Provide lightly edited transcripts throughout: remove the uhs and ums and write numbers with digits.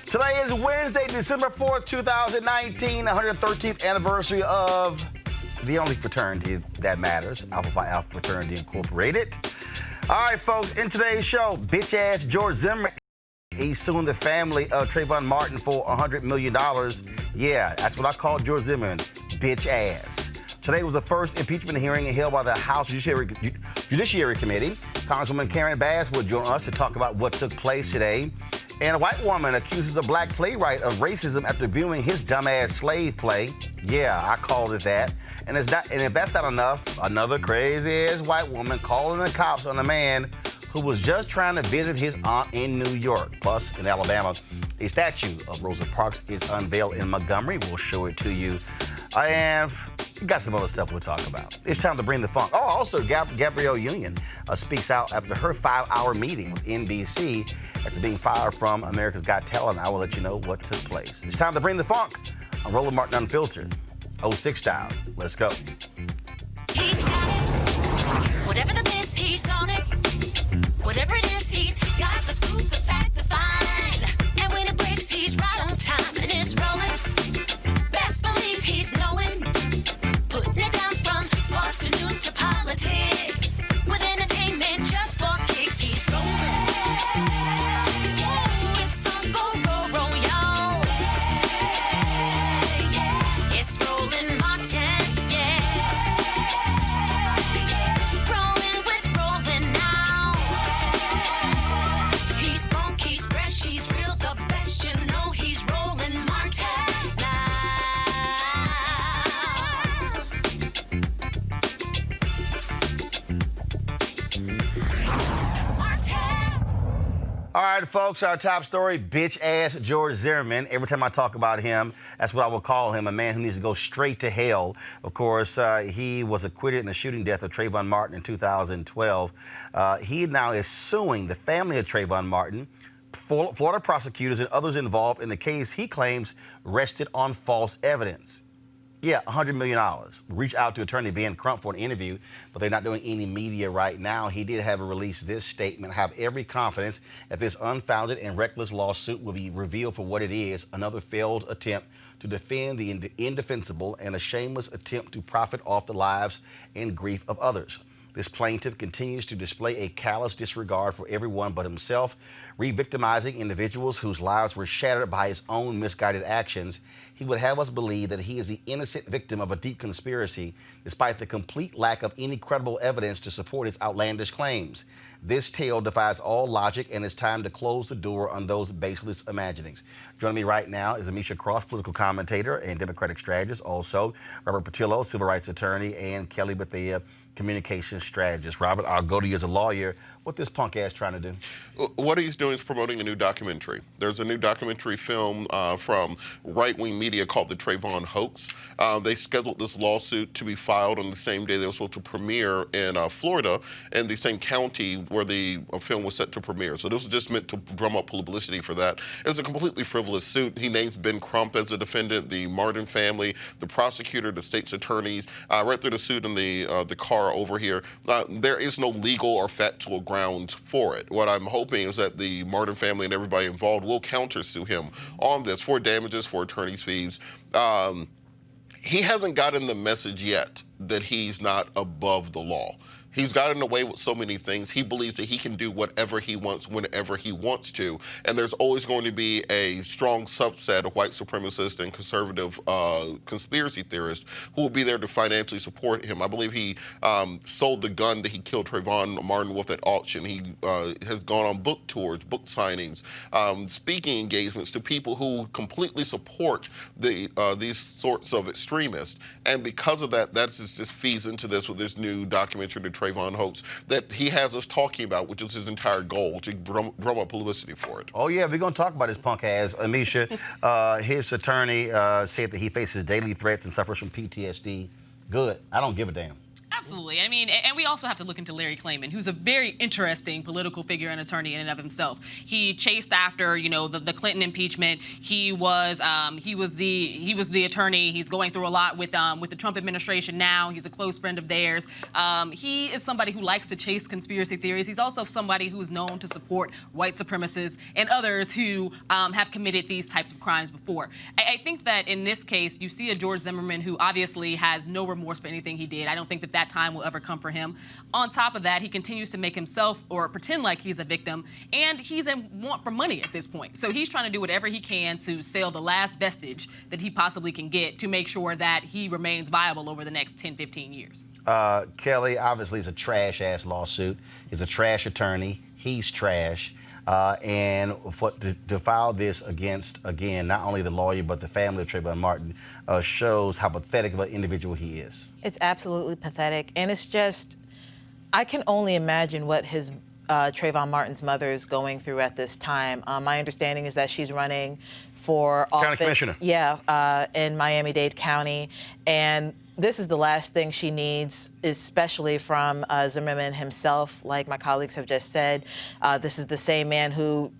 Today is Wednesday, December 4th, 2019, 113th anniversary of the only fraternity that matters, Alpha Phi Alpha Fraternity Incorporated. All right, folks, in today's show, bitch-ass George Zimmerman. He's suing the family of Trayvon Martin for $100 million. Yeah, that's what I call George Zimmerman, bitch-ass. Today was the first impeachment hearing held by the House Judiciary Committee. Congresswoman Karen Bass will join us to talk about what took place today. And a white woman accuses a black playwright of racism after viewing his dumbass slave play. Yeah, I called it that. And if that's not enough, another crazy-ass white woman calling the cops on a man who was just trying to visit his aunt in New York. Plus, in Alabama, a statue of Rosa Parks is unveiled in Montgomery. We'll show it to you. And we got some other stuff we'll talk about. It's time to bring the funk. Oh, also, Gabrielle Union speaks out after her 5-hour meeting with NBC after being fired from America's Got Talent. I will let you know what took place. It's time to bring the funk on Roland Martin Unfiltered, 06 style. Let's go. He's got it. Whatever the miss, he's on it. Whatever it is, he's got the scoop, the fact, the fine. And when it breaks, he's right on time and it's rolling. Best believe he's knowing. Putting it down from sports to news to politics. With entertainment just for kicks, he's rolling. It's on go, y'all. It's Roland Martin, rolling with Roland now. He's funk, he's fresh, he's real, the best, you know he's Roland Martin now. All right, folks, our top story, bitch-ass George Zimmerman. Every time I talk about him, that's what I will call him, a man who needs to go straight to hell. Of course, he was acquitted in the shooting death of Trayvon Martin in 2012. He now is suing the family of Trayvon Martin, Florida prosecutors, and others involved in the case he claims rested on false evidence. Yeah, $100 million. Reach out to attorney Ben Crump for an interview, but they're not doing any media right now. He did have released this statement. I have every confidence that this unfounded and reckless lawsuit will be revealed for what it is, another failed attempt to defend the indefensible and a shameless attempt to profit off the lives and grief of others. This plaintiff continues to display a callous disregard for everyone but himself, re-victimizing individuals whose lives were shattered by his own misguided actions. He would have us believe that he is the innocent victim of a deep conspiracy, despite the complete lack of any credible evidence to support his outlandish claims. This tale defies all logic, and it's time to close the door on those baseless imaginings. Joining me right now is Amisha Cross, political commentator and Democratic strategist. Also, Robert Patillo, civil rights attorney, and Kelly Bethea, communications strategist. Robert, I'll go to you as a lawyer. What this punk ass trying to do? What he's doing is promoting a new documentary. There's a new documentary film from right-wing media called The Trayvon Hoax. They scheduled this lawsuit to be filed on the same day they were supposed to premiere in Florida, in the same county where the film was set to premiere. So this was just meant to drum up publicity for that. It's a completely frivolous suit. He names Ben Crump as a defendant, the Martin family, the prosecutor, the state's attorneys. Right through the suit in the car over here. There is no legal or factual grounds for it. What I'm hoping is that the Martin family and everybody involved will countersue him on this for damages, for attorney's fees. He hasn't gotten the message yet that he's not above the law. He's gotten away with so many things. He believes that he can do whatever he wants, whenever he wants to. And there's always going to be a strong subset of white supremacists and conservative conspiracy theorists who will be there to financially support him. I believe he sold the gun that he killed Trayvon Martin with at auction. He has gone on book tours, book signings, speaking engagements to people who completely support these sorts of extremists. And because of that, that just feeds into this with this new documentary, The Trayvon Hoax, that he has us talking about, which is his entire goal, to drum up publicity for it. Oh, yeah, we're going to talk about his punk ass. Amisha, his attorney said that he faces daily threats and suffers from PTSD. Good. I don't give a damn. Absolutely. I mean, and we also have to look into Larry Klayman, who's a very interesting political figure and attorney in and of himself. He chased after, the Clinton impeachment. He was the attorney. He's going through a lot with the Trump administration now. He's a close friend of theirs. He is somebody who likes to chase conspiracy theories. He's also somebody who's known to support white supremacists and others who have committed these types of crimes before. I think that in this case, you see a George Zimmerman who obviously has no remorse for anything he did. I don't think that time will ever come for him. On top of that, he continues to make himself or pretend like he's a victim, and he's in want for money at this point. So he's trying to do whatever he can to sell the last vestige that he possibly can get to make sure that he remains viable over the next 10, 15 years. Kelly, obviously, it's a trash-ass lawsuit. He's a trash attorney. He's trash. And to file this against, again, not only the lawyer, but the family of Trayvon Martin shows how pathetic of an individual he is. It's absolutely pathetic. And it's just, I can only imagine what his Trayvon Martin's mother is going through at this time. My understanding is that she's running for office. County commissioner. Yeah, in Miami-Dade County. And this is the last thing she needs, especially from Zimmerman himself. Like my colleagues have just said, this is the same man who,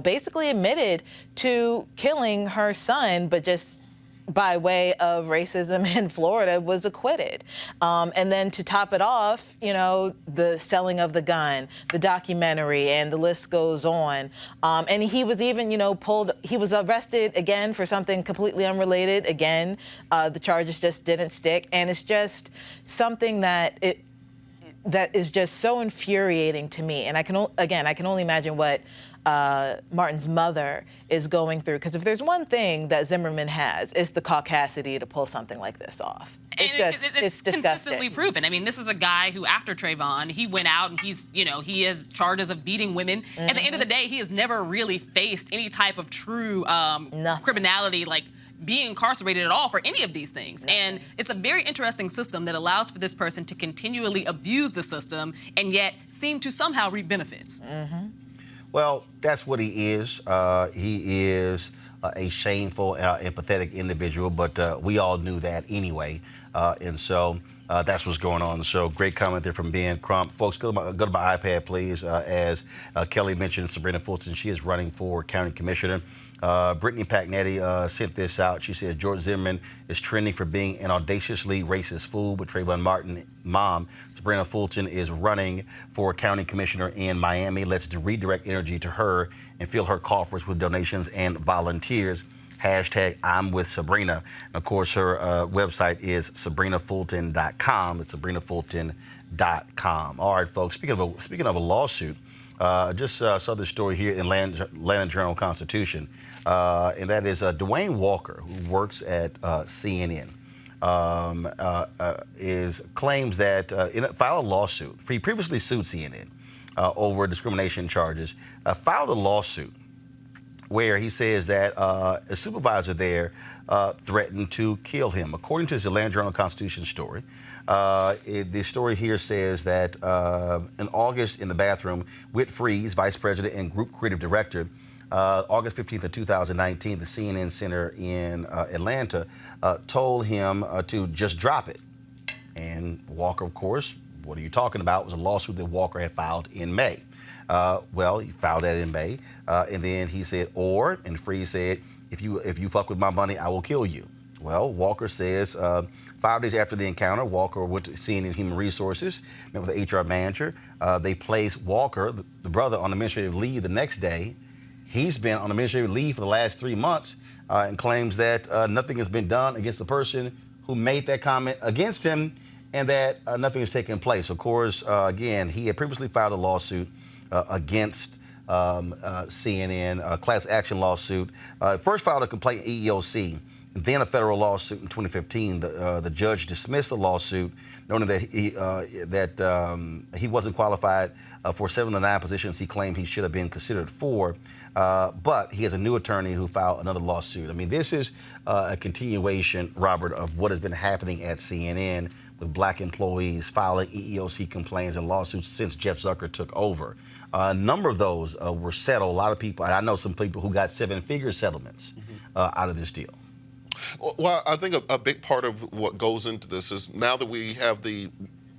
basically admitted to killing her son, but just by way of racism in Florida was acquitted. And then to top it off, the selling of the gun, the documentary, and the list goes on. And he was even, he was arrested again for something completely unrelated. Again, the charges just didn't stick. And it's just something that is just so infuriating to me. And I can only imagine what Martin's mother is going through. Because if there's one thing that Zimmerman has, it's the caucasity to pull something like this off. It's disgusting. Consistently proven. I mean, this is a guy who, after Trayvon, he went out and he has charges of beating women. Mm-hmm. At the end of the day, he has never really faced any type of true criminality, like being incarcerated at all for any of these things. Nothing. And it's a very interesting system that allows for this person to continually abuse the system and yet seem to somehow reap benefits. Mm-hmm. Well, that's what he is. He is a shameful and pathetic individual, but we all knew that anyway. And so that's what's going on. So great comment there from Ben Crump. Folks, go to my iPad, please. As Kelly mentioned, Sabrina Fulton, she is running for county commissioner. Brittany Pagnetti sent this out. She says George Zimmerman is trending for being an audaciously racist fool, but Trayvon Martin mom, Sabrina Fulton, is running for county commissioner in Miami. Let's redirect energy to her and fill her coffers with donations and volunteers. Hashtag I'm with Sabrina. And of course, her website is sabrinafulton.com. It's sabrinafulton.com. All right, folks, speaking of a lawsuit, just saw this story here in Atlanta Journal-Constitution, and that is Dwayne Walker, who works at CNN, claims that filed a lawsuit. He previously sued CNN over discrimination charges. Filed a lawsuit where he says that a supervisor there threatened to kill him. According to his Atlanta Journal-Constitution story, the story here says that in August in the bathroom, Whit Freeze, vice president and group creative director, August 15th of 2019, the CNN Center in Atlanta, told him to just drop it. And Walker, of course, what are you talking about? It was a lawsuit that Walker had filed in May. Well, he filed that in May, and then he said, and Freeze said, if you fuck with my money, I will kill you. Well, Walker says 5 days after the encounter, Walker went to CNN Human Resources, met with the HR manager. They placed Walker, the brother, on administrative leave the next day. He's been on administrative leave for the last 3 months and claims that nothing has been done against the person who made that comment against him and that nothing has taken place. Of course, again, he had previously filed a lawsuit against CNN, a class action lawsuit. First filed a complaint at EEOC, then a federal lawsuit in 2015. The judge dismissed the lawsuit, noting that he wasn't qualified for 7 of the 9 positions he claimed he should have been considered for. But he has a new attorney who filed another lawsuit. I mean, this is a continuation, Robert, of what has been happening at CNN with black employees filing EEOC complaints and lawsuits since Jeff Zucker took over. A number of those were settled. A lot of people, and I know some people who got 7-figure settlements out of this deal. Well, I think a big part of what goes into this is now that we have the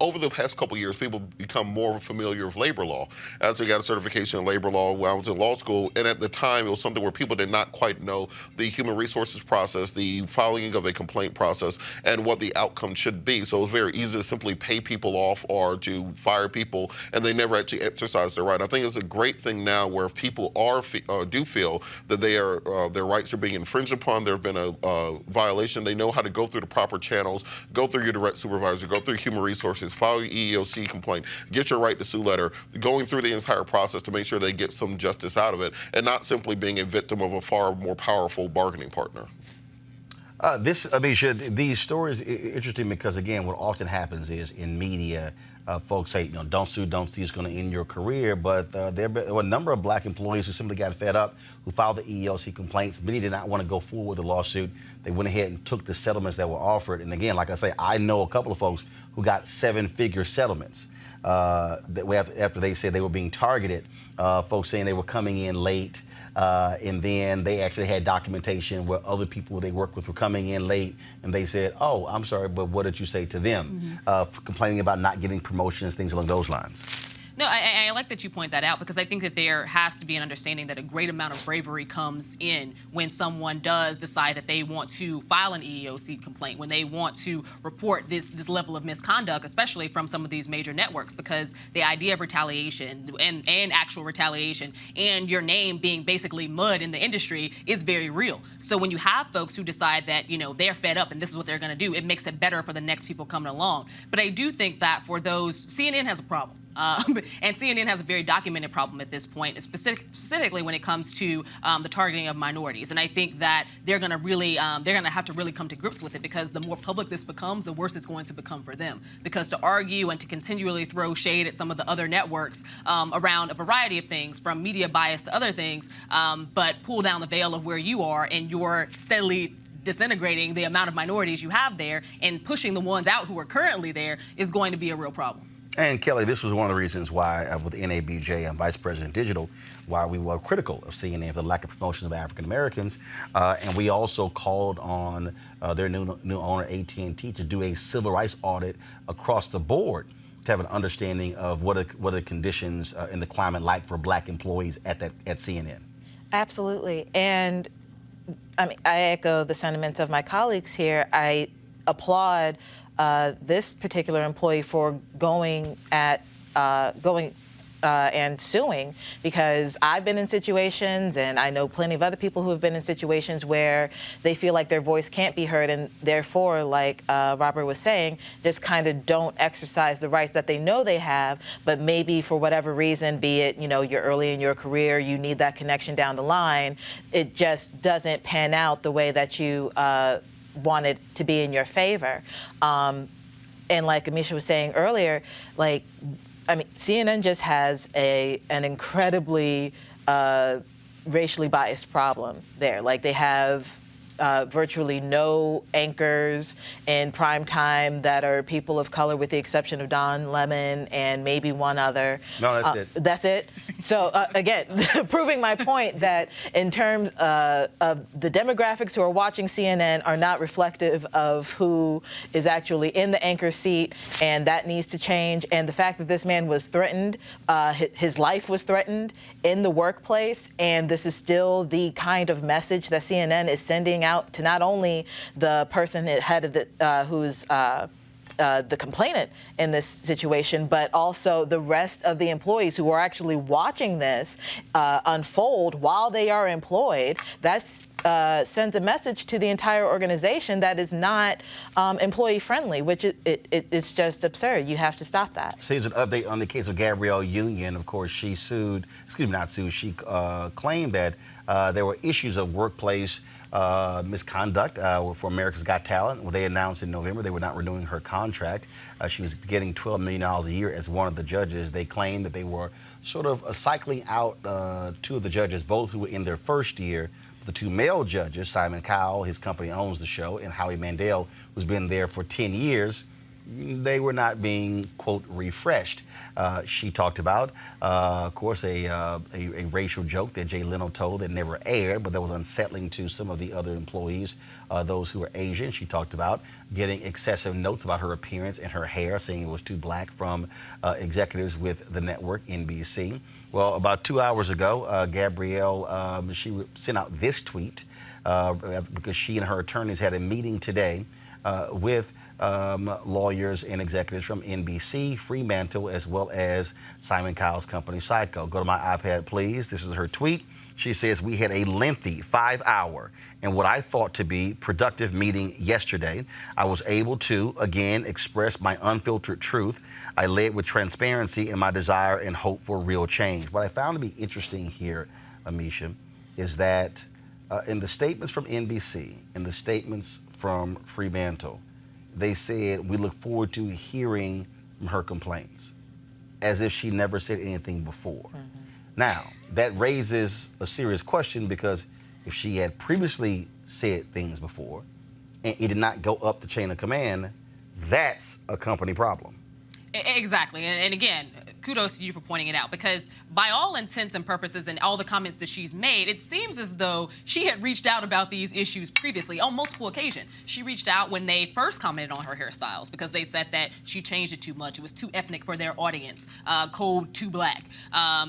over the past couple of years, people become more familiar with labor law. As I got a certification in labor law when I was in law school, and at the time, it was something where people did not quite know the human resources process, the filing of a complaint process, and what the outcome should be. So it was very easy to simply pay people off or to fire people, and they never actually exercise their right. I think it's a great thing now where if people do feel that their rights are being infringed upon, there have been a violation, they know how to go through the proper channels, go through your direct supervisor, go through human resources, file your EEOC complaint, get your right to sue letter, going through the entire process to make sure they get some justice out of it, and not simply being a victim of a far more powerful bargaining partner. These stories are interesting because, again, what often happens is in media, folks say, don't sue, it's going to end your career. But there were a number of black employees who simply got fed up, who filed the EEOC complaints. Many did not want to go forward with the lawsuit. They went ahead and took the settlements that were offered. And again, like I say, I know a couple of folks who got seven-figure settlements after they said they were being targeted. Folks saying they were coming in late. And then they actually had documentation where other people they worked with were coming in late, and they said, "Oh, I'm sorry, but what did you say to them?" Complaining about not getting promotions, things along those lines. No, I like that you point that out because I think that there has to be an understanding that a great amount of bravery comes in when someone does decide that they want to file an EEOC complaint, when they want to report this level of misconduct, especially from some of these major networks, because the idea of retaliation and actual retaliation and your name being basically mud in the industry is very real. So when you have folks who decide that, they're fed up and this is what they're going to do, it makes it better for the next people coming along. But I do think that for those, CNN has a problem. And CNN has a very documented problem at this point, specifically when it comes to the targeting of minorities. And I think that they're going to have to really come to grips with it, because the more public this becomes, the worse it's going to become for them. Because to argue and to continually throw shade at some of the other networks around a variety of things, from media bias to other things, but pull down the veil of where you are and you're steadily disintegrating the amount of minorities you have there and pushing the ones out who are currently there is going to be a real problem. And Kelly, this was one of the reasons why, with NABJ and Vice President Digital, why we were critical of CNN for the lack of promotion of African Americans, and we also called on their new owner AT&T to do a civil rights audit across the board to have an understanding of what are the conditions in the climate like for black employees at CNN. Absolutely, and I echo the sentiments of my colleagues here. I applaud this particular employee for going and suing, because I've been in situations, and I know plenty of other people who have been in situations where they feel like their voice can't be heard, and therefore, like Robert was saying, just kind of don't exercise the rights that they know they have, but maybe for whatever reason, be it, you're early in your career, you need that connection down the line, it just doesn't pan out the way that you wanted to be in your favor. And like Amisha was saying earlier, CNN just has an incredibly racially biased problem there. They have virtually no anchors in prime time that are people of color, with the exception of Don Lemon and maybe one other. No, that's it. That's it? So, again, proving my point that in terms of the demographics who are watching CNN are not reflective of who is actually in the anchor seat, and that needs to change. And the fact that this man was threatened, his life was threatened in the workplace, and this is still the kind of message that CNN is sending out to not only the person head of who's the complainant in this situation, but also the rest of the employees who are actually watching this unfold while they are employed. That sends a message to the entire organization that is not employee friendly, which it's just absurd. You have to stop that. So here's an update on the case of Gabrielle Union. Of course, she claimed that there were issues of workplace misconduct for America's Got Talent. Well, they announced in November they were not renewing her contract. She was getting $12 million a year as one of the judges. They claimed that they were sort of cycling out two of the judges, both who were in their first year. The two male judges, Simon Cowell, his company owns the show, and Howie Mandel, who's been there for 10 years. they were not being, quote, refreshed. She talked about, of course, a racial joke that Jay Leno told that never aired, but that was unsettling to some of the other employees, those who were Asian. She talked about getting excessive notes about her appearance and her hair, saying it was too black from executives with the network, NBC. Well, about 2 hours ago, Gabrielle, she sent out this tweet because she and her attorneys had a meeting today with lawyers and executives from NBC, Fremantle, as well as Simon Cowell's company, Psycho. Go to my iPad, please. This is her tweet. She says, "We had a lengthy 5-hour and what I thought to be productive meeting yesterday. I was able to, again, express my unfiltered truth. I led with transparency and my desire and hope for real change." What I found to be interesting here, Amisha, is that in the statements from NBC and the statements from Fremantle, they said, "We look forward to hearing from her complaints," as if she never said anything before. Mm-hmm. Now, that raises a serious question, because if she had previously said things before and it did not go up the chain of command, that's a company problem. Exactly. And again, kudos to you for pointing it out, because by all intents and purposes and all the comments that she's made, it seems as though she had reached out about these issues previously on multiple occasions. She reached out when they first commented on her hairstyles, because they said that she changed it too much. It was too ethnic for their audience, code too black.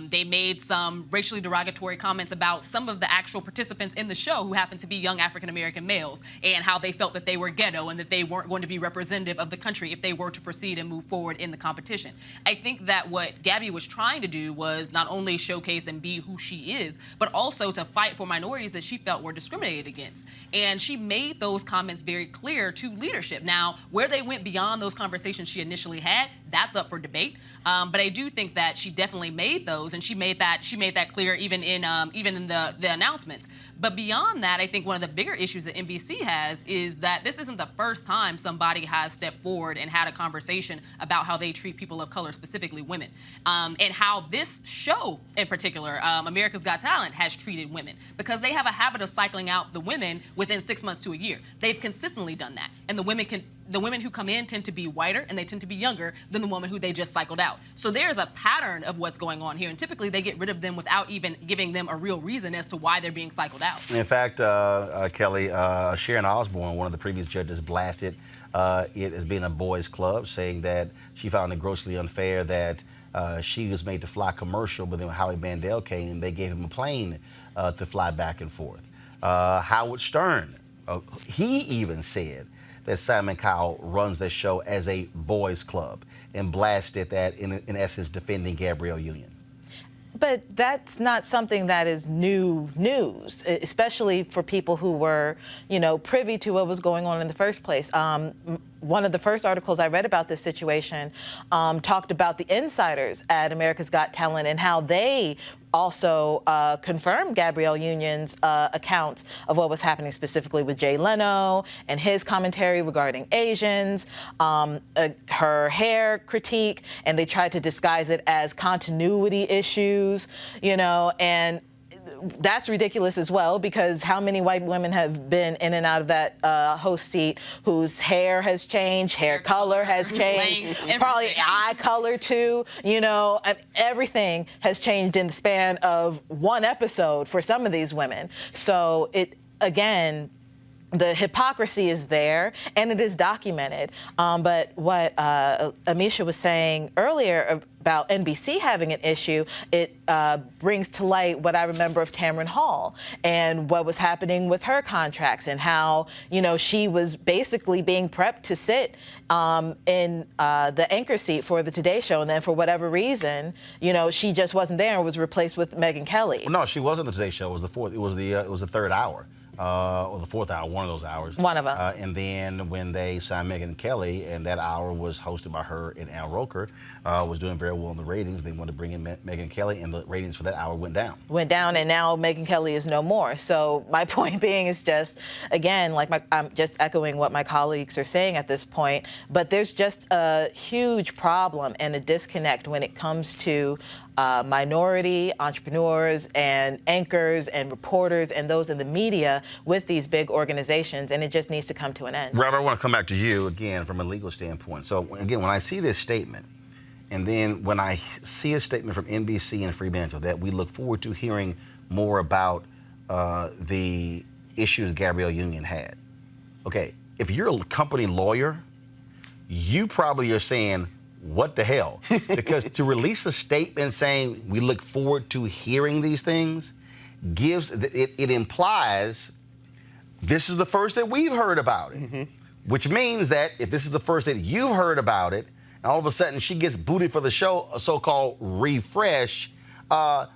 They made some racially derogatory comments about some of the actual participants in the show who happened to be young African-American males, and how they felt that they were ghetto and that they weren't going to be representative of the country if they were to proceed and move forward in the competition. I think that what Gabby was trying to do was not only showcase and be who she is, but also to fight for minorities that she felt were discriminated against. And she made those comments very clear to leadership. Now, where they went beyond those conversations she initially had, that's up for debate. But I do think that she definitely made those, and she made that clear even in the announcements. But beyond that, I think one of the bigger issues that NBC has is that this isn't the first time somebody has stepped forward and had a conversation about how they treat people of color, specifically women, and how this show in particular, America's Got Talent, has treated women, because they have a habit of cycling out the women within 6 months to a year. They've consistently done that, and the women who come in tend to be whiter and they tend to be younger than the woman who they just cycled out. So there's a pattern of what's going on here, and typically they get rid of them without even giving them a real reason as to why they're being cycled out. In fact, Kelly, Sharon Osbourne, one of the previous judges, blasted it as being a boys' club, saying that she found it grossly unfair that she was made to fly commercial, but then when Howie Mandel came, they gave him a plane to fly back and forth. Howard Stern, he even said that Simon Cowell runs this show as a boys' club, and blasted that in essence defending Gabrielle Union. But that's not something that is new news, especially for people who were, privy to what was going on in the first place. One of the first articles I read about this situation talked about the insiders at America's Got Talent and how they also confirmed Gabrielle Union's accounts of what was happening specifically with Jay Leno and his commentary regarding Asians, her hair critique, and they tried to disguise it as continuity issues, and that's ridiculous as well, because how many white women have been in and out of that host seat whose hair has changed, hair color has changed, probably eye color too, everything has changed in the span of one episode for some of these women. So again, the hypocrisy is there, and it is documented. But what Amisha was saying earlier about NBC having an issue, it brings to light what I remember of Tamron Hall and what was happening with her contracts, and how, she was basically being prepped to sit in the anchor seat for the Today Show, and then for whatever reason, she just wasn't there and was replaced with Megyn Kelly. Well, no, she wasn't the Today Show. It was the fourth. It was the third hour. Or the fourth hour, one of those hours. One of them. And then when they signed Megyn Kelly, and that hour was hosted by her and Al Roker, was doing very well in the ratings. They wanted to bring in Megyn Kelly, and the ratings for that hour went down. And now Megyn Kelly is no more. So my point being is just, again, I'm just echoing what my colleagues are saying at this point, but there's just a huge problem and a disconnect when it comes to minority entrepreneurs and anchors and reporters and those in the media with these big organizations, and it just needs to come to an end. Robert, I want to come back to you again from a legal standpoint. So again, when I see this statement, and then when I see a statement from NBC and Fremantle that we look forward to hearing more about the issues Gabrielle Union had. Okay, if you're a company lawyer, you probably are saying, what the hell? Because to release a statement saying we look forward to hearing these things it implies this is the first that we've heard about it, which means that if this is the first that you've heard about it, and all of a sudden she gets booted for the show, a so-called refresh,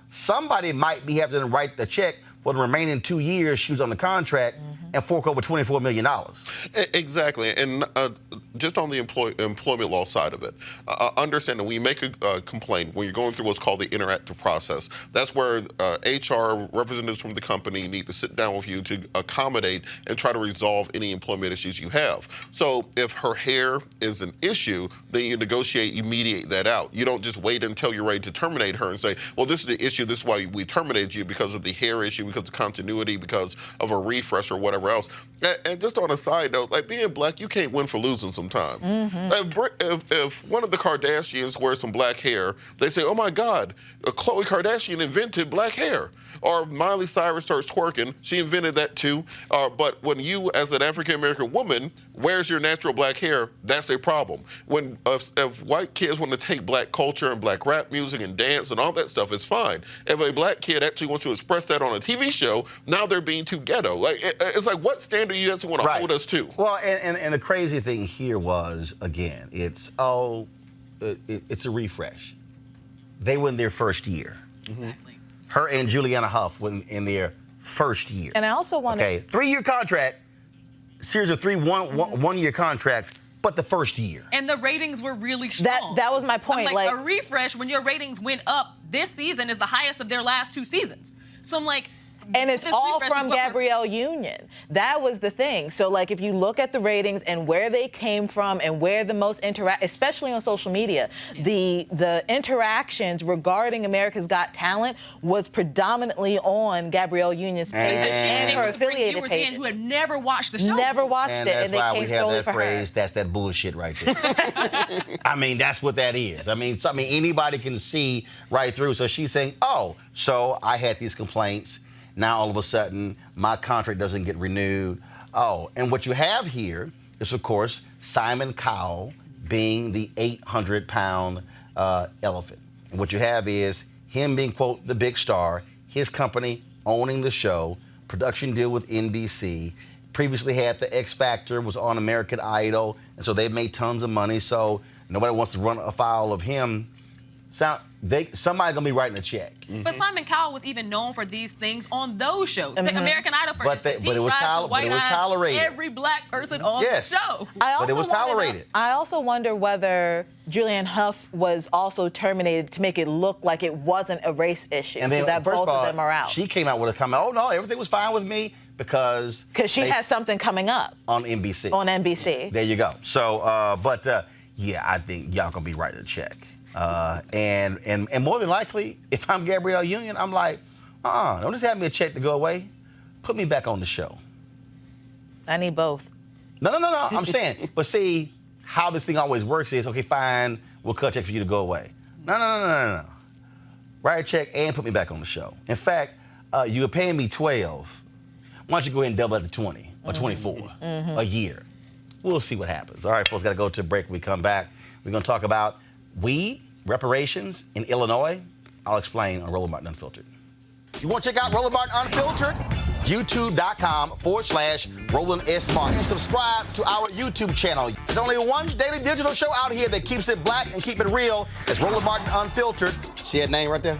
somebody might be having to write the check for the remaining 2 years she was on the contract and fork over $24 million. Exactly. And just on the employment law side of it, understand that when you make a complaint, when you're going through what's called the interactive process, that's where HR representatives from the company need to sit down with you to accommodate and try to resolve any employment issues you have. So if her hair is an issue, then you negotiate, you mediate that out. You don't just wait until you're ready to terminate her and say, well, this is the issue, this is why we terminated you, because of the hair issue, because of continuity, because of a refresh or whatever else. And just on a side note, like being black, you can't win for losing sometimes. If one of the Kardashians wears some black hair, they say, oh my God, Khloe Kardashian invented black hair. Or Miley Cyrus starts twerking, she invented that too. But when you, as an African-American woman, wears your natural black hair, that's a problem. When if white kids want to take black culture and black rap music and dance and all that stuff, it's fine. If a black kid actually wants to express that on a TV show, now they're being too ghetto. Like it's like, what standard you actually want to hold us to? Well, and the crazy thing here was, again, it's a refresh. They were in their first year. Exactly. Her and Juliana Hough were in their first year. And I also want to... Okay, 3-year contract, series of three one-year contracts, but the first year. And the ratings were really strong. That was my point. I'm like, a refresh, when your ratings went up this season, is the highest of their last 2 seasons. So I'm like... And it's all from Gabrielle Union. That was the thing. So, like, if you look at the ratings and where they came from and where the most especially on social media, the interactions regarding America's Got Talent was predominantly on Gabrielle Union's page and her affiliated pages. Who had never watched the show. Never watched and it, that's and they why came we have solely that for phrase. her. That's that bullshit right there. I mean, that's what that is. I mean, anybody can see right through. So she's saying, oh, so I had these complaints. Now, all of a sudden, my contract doesn't get renewed. Oh, and what you have here is, of course, Simon Cowell being the 800-pound elephant. And what you have is him being, quote, the big star, his company owning the show, production deal with NBC, previously had the X Factor, was on American Idol, and so they made tons of money, so nobody wants to run afoul of him. Somebody's gonna be writing a check. But Simon Cowell was even known for these things on those shows. Take American Idol, for instance. But it was tolerated. Every black person on the show. But it was tolerated. I also wonder whether Julianne Hough was also terminated to make it look like it wasn't a race issue, and then, so that both of them are out. She came out with a comment, oh no, everything was fine with me because she has something coming up on NBC. On NBC. There you go. So, yeah, I think y'all gonna be writing a check. And more than likely, if I'm Gabrielle Union, I'm like, don't just have me a check to go away. Put me back on the show. I need both. No. I'm saying, but see, how this thing always works is, okay, fine, we'll cut a check for you to go away. No. Write a check and put me back on the show. In fact, you were paying me 12. Why don't you go ahead and double that to 20 or 24 a year? We'll see what happens. All right, folks, got to go to a break. When we come back, we're going to talk about weed, reparations in Illinois. I'll explain on Roland Martin Unfiltered. You want to check out Roland Martin Unfiltered? YouTube.com/Roland S. Martin. Subscribe to our YouTube channel. There's only one daily digital show out here that keeps it black and keep it real. It's Roland Martin Unfiltered. See that name right there?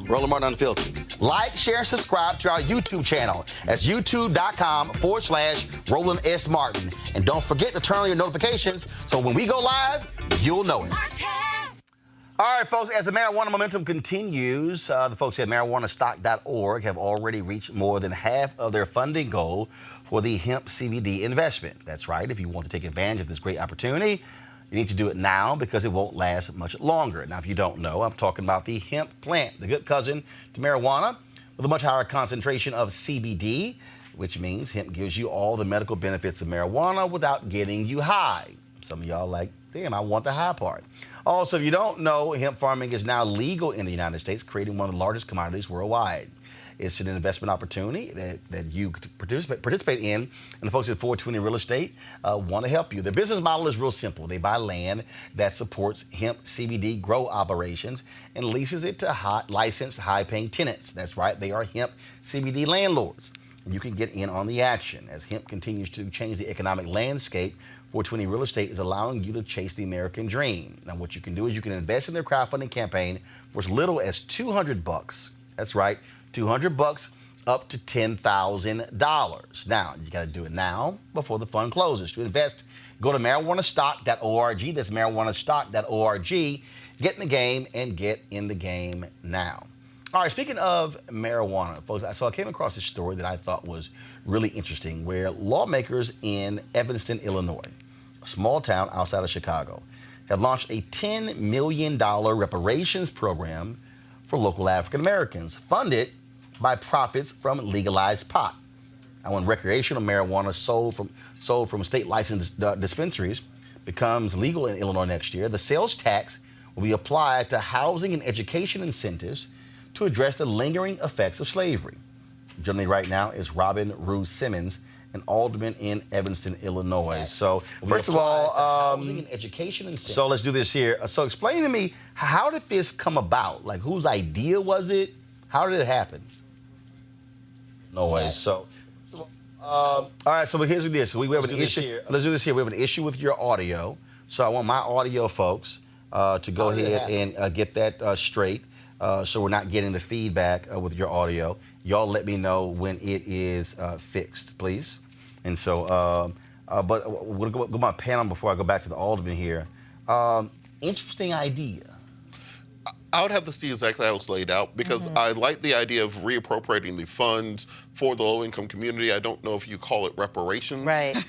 Roland Martin Unfiltered. Like, share, and subscribe to our YouTube channel. That's youtube.com/Roland S. Martin. And don't forget to turn on your notifications so when we go live, you'll know it. All right, folks, as the marijuana momentum continues, the folks at marijuanastock.org have already reached more than half of their funding goal for the hemp CBD investment. That's right. If you want to take advantage of this great opportunity, You need to do it now because it won't last much longer. Now, if you don't know, I'm talking about the hemp plant, the good cousin to marijuana, with a much higher concentration of CBD, which means hemp gives you all the medical benefits of marijuana without getting you high. Some of y'all like, damn, I want the high part. Also, if you don't know, hemp farming is now legal in the United States, creating one of the largest commodities worldwide. It's an investment opportunity that you could participate in, and the folks at 420 Real Estate want to help you. Their business model is real simple. They buy land that supports hemp CBD grow operations and leases it to licensed, high-paying tenants. That's right, they are hemp CBD landlords. And you can get in on the action. As hemp continues to change the economic landscape, 420 Real Estate is allowing you to chase the American dream. Now, what you can do is you can invest in their crowdfunding campaign for as little as $200. That's right, $200 up to $10,000. Now, you got to do it now before the fund closes. To invest, go to marijuanastock.org. That's marijuanastock.org. Get in the game and get in the game now. All right, speaking of marijuana, folks, so I came across this story that I thought was really interesting, where lawmakers in Evanston, Illinois, a small town outside of Chicago, have launched a $10 million reparations program for local African Americans, funded by profits from legalized pot. And when recreational marijuana sold from state licensed dispensaries becomes legal in Illinois next year, the sales tax will be applied to housing and education incentives to address the lingering effects of slavery. Joining me right now is Robin Rue Simmons, an alderman in Evanston, Illinois. So first of all, housing and education incentives. So let's do this here. So explain to me, how did this come about? Like, whose idea was it? How did it happen? No way. So, all right. So here's this. So we have an issue. Let's do this here. We have an issue with your audio. So I want my audio folks to go ahead and get that straight. So we're not getting the feedback with your audio. Y'all let me know when it is fixed, please. And so, but we'll go my panel before I go back to the alderman here. Interesting idea. I would have to see exactly how it's laid out, because I like the idea of reappropriating the funds for the low-income community. I don't know if you call it reparations Right. in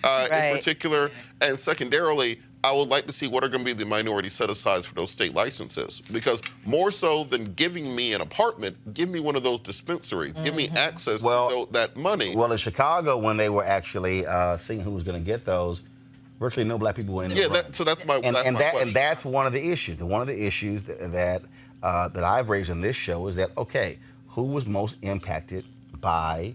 particular. And secondarily, I would like to see what are going to be the minority set-asides for those state licenses, because more so than giving me an apartment, give me one of those dispensaries. Give me access to that money. Well, in Chicago, when they were actually seeing who was going to get those, virtually no black people were in the room. So that's my question. And that's one of the issues. One of the issues that I've raised in this show is that, okay, who was most impacted by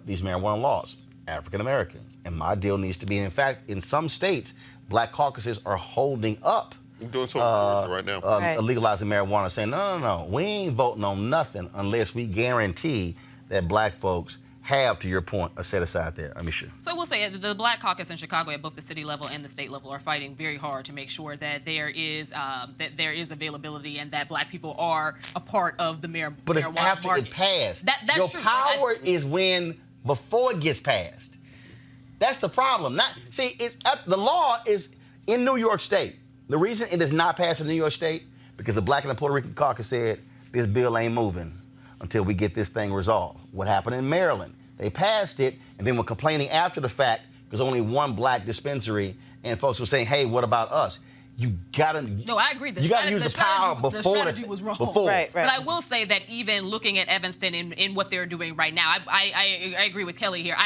these marijuana laws? African Americans. And my deal needs to be, in fact, in some states, black caucuses are holding up. I'm doing so in Georgia right now. Legalizing marijuana, saying, no, we ain't voting on nothing unless we guarantee that black folks have, to your point, a set aside there. Let me show. So we'll say the Black Caucus in Chicago at both the city level and the state level are fighting very hard to make sure that there is availability and that black people are a part of the marijuana market. But it's after it passed. That's your true. Power is when before it gets passed. That's the problem. The law is in New York State. The reason it is not passed in New York State, because the Black and the Puerto Rican caucus said this bill ain't moving until we get this thing resolved. What happened in Maryland? They passed it, and then were complaining after the fact because only one black dispensary, and folks were saying, hey, what about us? You gotta. No, I agree. You gotta use the power before the strategy was wrong. Before. Right. But I will say that even looking at Evanston in what they're doing right now, I agree with Kelly here.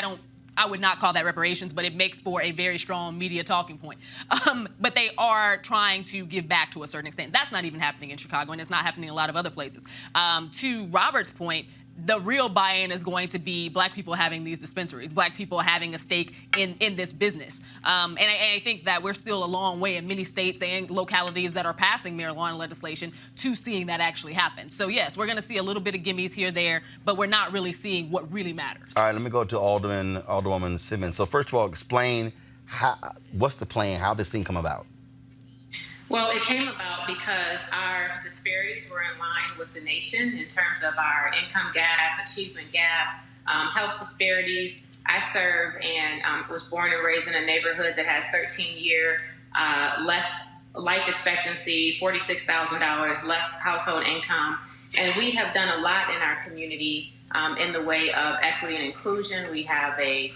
I would not call that reparations, but it makes for a very strong media talking point. But they are trying to give back to a certain extent. That's not even happening in Chicago, and it's not happening in a lot of other places. To Robert's point, the real buy-in is going to be black people having these dispensaries, black people having a stake in this business. And I think that we're still a long way in many states and localities that are passing marijuana legislation to seeing that actually happen. So yes, we're going to see a little bit of gimmies here, there, but we're not really seeing what really matters. All right, let me go to Alderwoman Simmons. So first of all, explain what's the plan, how this thing come about? Well, it came about because our disparities were in line with the nation in terms of our income gap, achievement gap, health disparities. I serve and was born and raised in a neighborhood that has 13-year less life expectancy, $46,000 less household income. And we have done a lot in our community in the way of equity and inclusion. We have a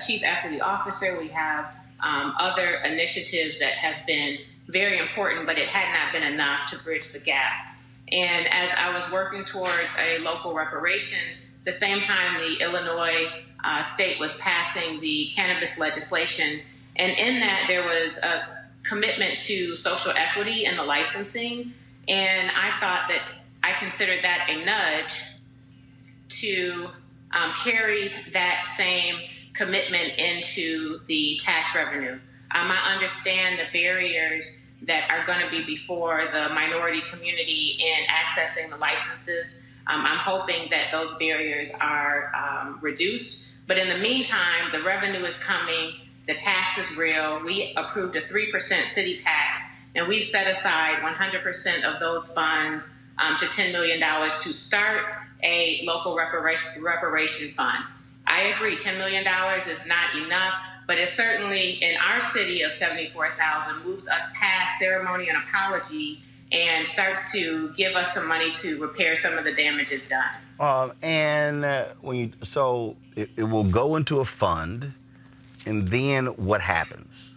chief equity officer. We have other initiatives that have been very important, but it had not been enough to bridge the gap. And as I was working towards a local reparation, the same time the Illinois state was passing the cannabis legislation, and in that there was a commitment to social equity in the licensing, and I thought that I considered that a nudge to carry that same commitment into the tax revenue. I understand the barriers that are going to be before the minority community in accessing the licenses. I'm hoping that those barriers are reduced. But in the meantime, the revenue is coming, the tax is real. We approved a 3% city tax, and we've set aside 100% of those funds to $10 million to start a local reparation fund. I agree, $10 million is not enough, but it certainly, in our city of 74,000, moves us past ceremony and apology and starts to give us some money to repair some of the damages done. So it will go into a fund, and then what happens?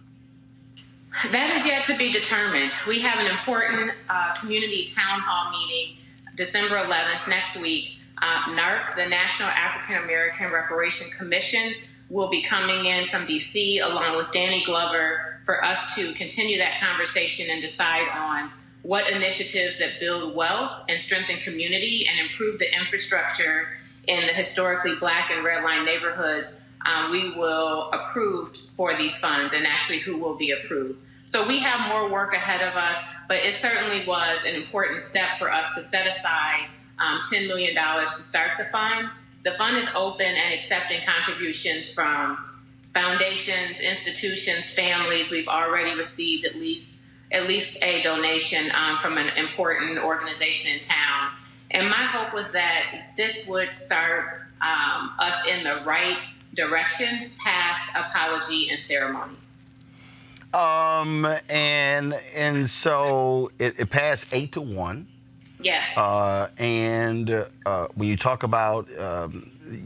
That is yet to be determined. We have an important community town hall meeting December 11th, next week. NARC, the National African American Reparation Commission, will be coming in from D.C. along with Danny Glover for us to continue that conversation and decide on what initiatives that build wealth and strengthen community and improve the infrastructure in the historically Black and redline neighborhoods we will approve for these funds, and actually who will be approved. So we have more work ahead of us, but it certainly was an important step for us to set aside $10 million to start the fund. The fund is open and accepting contributions from foundations, institutions, families. We've already received at least a donation from an important organization in town. And my hope was that this would start us in the right direction past apology and ceremony. And so it passed 8-1. Yes. When you talk about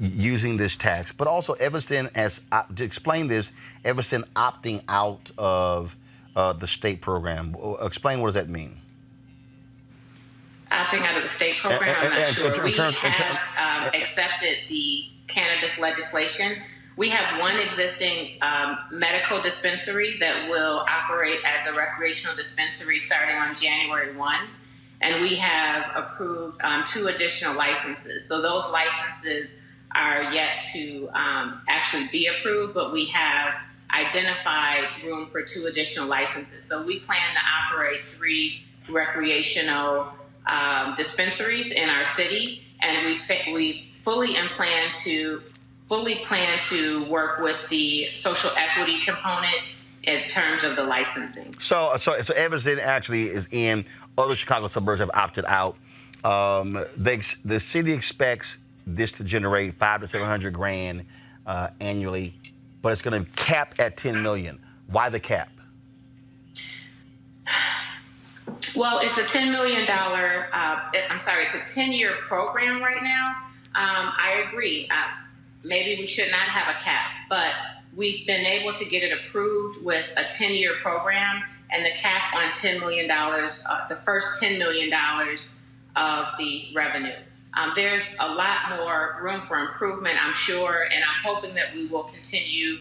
using this tax, but also Evanston, to explain this, Evanston opting out of the state program. Explain, what does that mean? Opting out of the state program, I'm not sure. We have accepted the cannabis legislation. We have one existing medical dispensary that will operate as a recreational dispensary starting on January 1. And we have approved 2 additional licenses. So those licenses are yet to actually be approved, but we have identified room for 2 additional licenses. So we plan to operate 3 recreational dispensaries in our city, and we fully plan to work with the social equity component in terms of the licensing. So Evanston actually is in. Other Chicago suburbs have opted out. The city expects this to generate $500 to $700,000 annually, but it's going to cap at $10 million. Why the cap? Well, it's a $10 million. It's a 10-year program right now. I agree. Maybe we should not have a cap, but we've been able to get it approved with a 10-year program. And the cap on $10 million, the first $10 million of the revenue. There's a lot more room for improvement, I'm sure, and I'm hoping that we will continue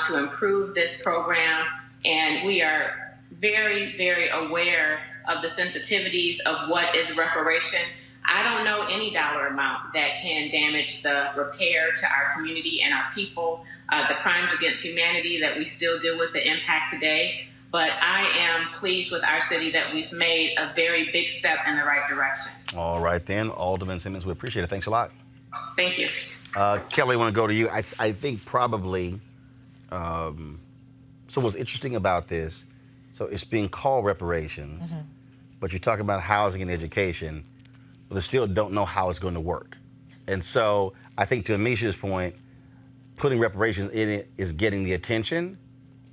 to improve this program. And we are very, very aware of the sensitivities of what is reparation. I don't know any dollar amount that can damage the repair to our community and our people, the crimes against humanity that we still deal with the impact today. But I am pleased with our city that we've made a very big step in the right direction. All right, then. Alderman Simmons, we appreciate it. Thanks a lot. Thank you. Kelly, I want to go to you. I think probably, so what's interesting about this, so it's being called reparations, but you're talking about housing and education, but they still don't know how it's going to work. And so I think to Amisha's point, putting reparations in it is getting the attention,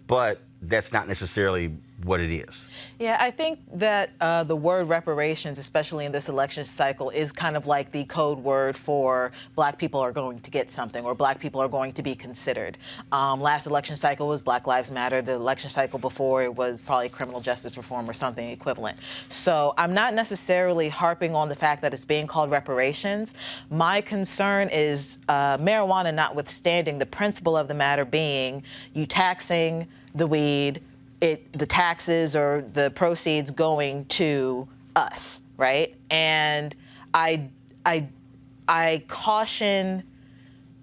but that's not necessarily what it is. Yeah, I think that the word reparations, especially in this election cycle, is kind of like the code word for Black people are going to get something, or Black people are going to be considered. Last election cycle was Black Lives Matter. The election cycle before it was probably criminal justice reform or something equivalent. So I'm not necessarily harping on the fact that it's being called reparations. My concern is marijuana notwithstanding, the principle of the matter being you taxing the weed, the taxes or the proceeds going to us, right? And I caution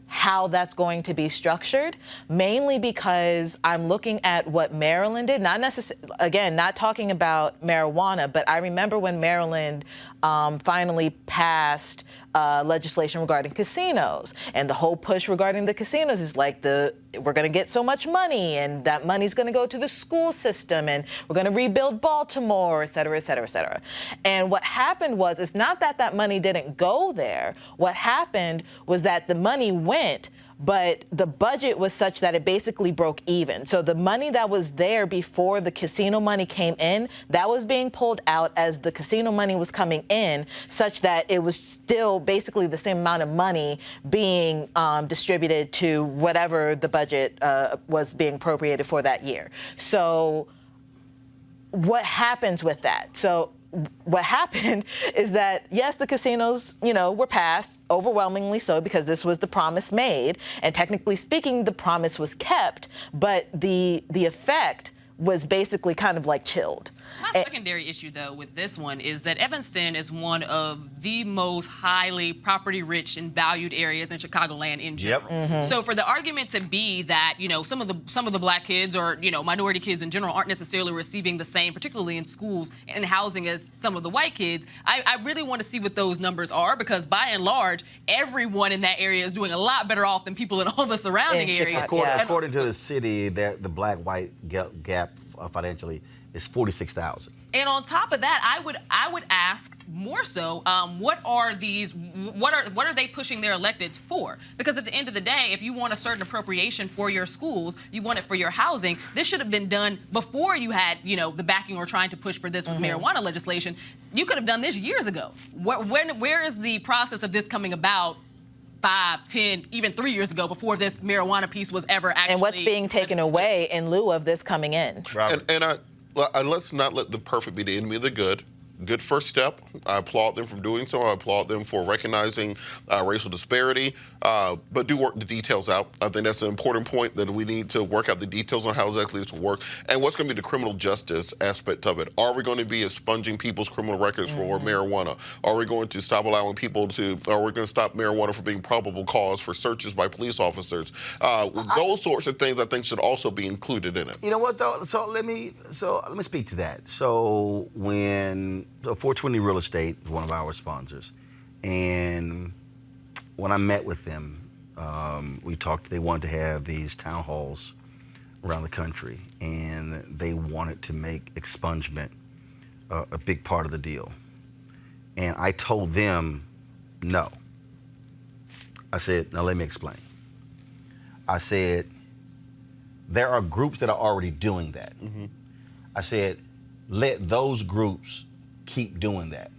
how that's going to be structured, mainly because I'm looking at what Maryland did. Not necessarily, again, not talking about marijuana, but I remember when Maryland finally passed legislation regarding casinos, and the whole push regarding the casinos is like we're going to get so much money, and that money's going to go to the school system, and we're going to rebuild Baltimore, et cetera, et cetera, et cetera. And what happened was, it's not that that money didn't go there. What happened was that the money went, but the budget was such that it basically broke even. So the money that was there before the casino money came in, that was being pulled out as the casino money was coming in, such that it was still basically the same amount of money being distributed to whatever the budget was being appropriated for that year. So what happens with that? So what happened is that, yes, the casinos, were passed, overwhelmingly so, because this was the promise made. And technically speaking, the promise was kept, but the effect was basically kind of like chilled. My secondary issue, though, with this one is that Evanston is one of the most highly property-rich and valued areas in Chicagoland in general. Yep. Mm-hmm. So for the argument to be that, some of the Black kids or, minority kids in general aren't necessarily receiving the same, particularly in schools and housing, as some of the white kids, I really want to see what those numbers are, because by and large, everyone in that area is doing a lot better off than people in all the surrounding areas. According to the city, the Black-white gap financially is 46,000. And on top of that, I would ask more so, what are they pushing their electeds for? Because at the end of the day, if you want a certain appropriation for your schools, you want it for your housing, this should have been done before you had, the backing or trying to push for this with marijuana legislation. You could have done this years ago. Where is the process of this coming about 5, 10, even 3 years ago, before this marijuana piece was ever actually... And what's being taken away in lieu of this coming in? And let's not let the perfect be the enemy of the good. Good first step. I applaud them for doing so. I applaud them for recognizing racial disparity, but do work the details out. I think that's an important point, that we need to work out the details on how exactly this will work and what's going to be the criminal justice aspect of it. Are we going to be expunging people's criminal records for marijuana? Are we going to stop allowing people to, are we going to stop marijuana from being probable cause for searches by police officers? Those sorts of things I think should also be included in it. You know what, though? So let me speak to that. So 420 Real Estate is one of our sponsors, and when I met with them, we talked. They wanted to have these town halls around the country, and they wanted to make expungement a big part of the deal. And I told them no. I said, now let me explain. I said, there are groups that are already doing that. Mm-hmm. I said, let those groups keep doing that.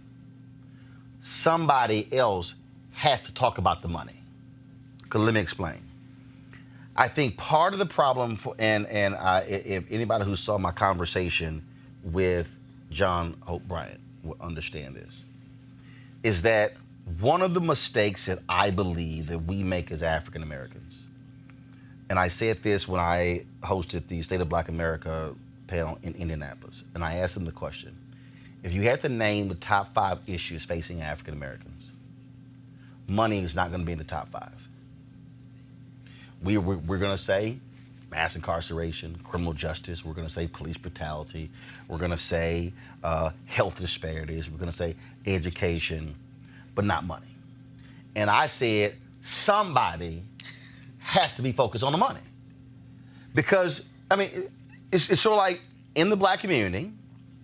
Somebody else has to talk about the money. Because let me explain. I think part of the problem, if anybody who saw my conversation with John Hope Bryant will understand this, is that one of the mistakes that I believe that we make as African Americans, and I said this when I hosted the State of Black America panel in Indianapolis, and I asked them the question, if you had to name the top 5 issues facing African Americans, money is not going to be in the top 5. We're going to say mass incarceration, criminal justice. We're going to say police brutality. We're going to say health disparities. We're going to say education, but not money. And I said somebody has to be focused on the money. Because, I mean, it's sort of like in the Black community,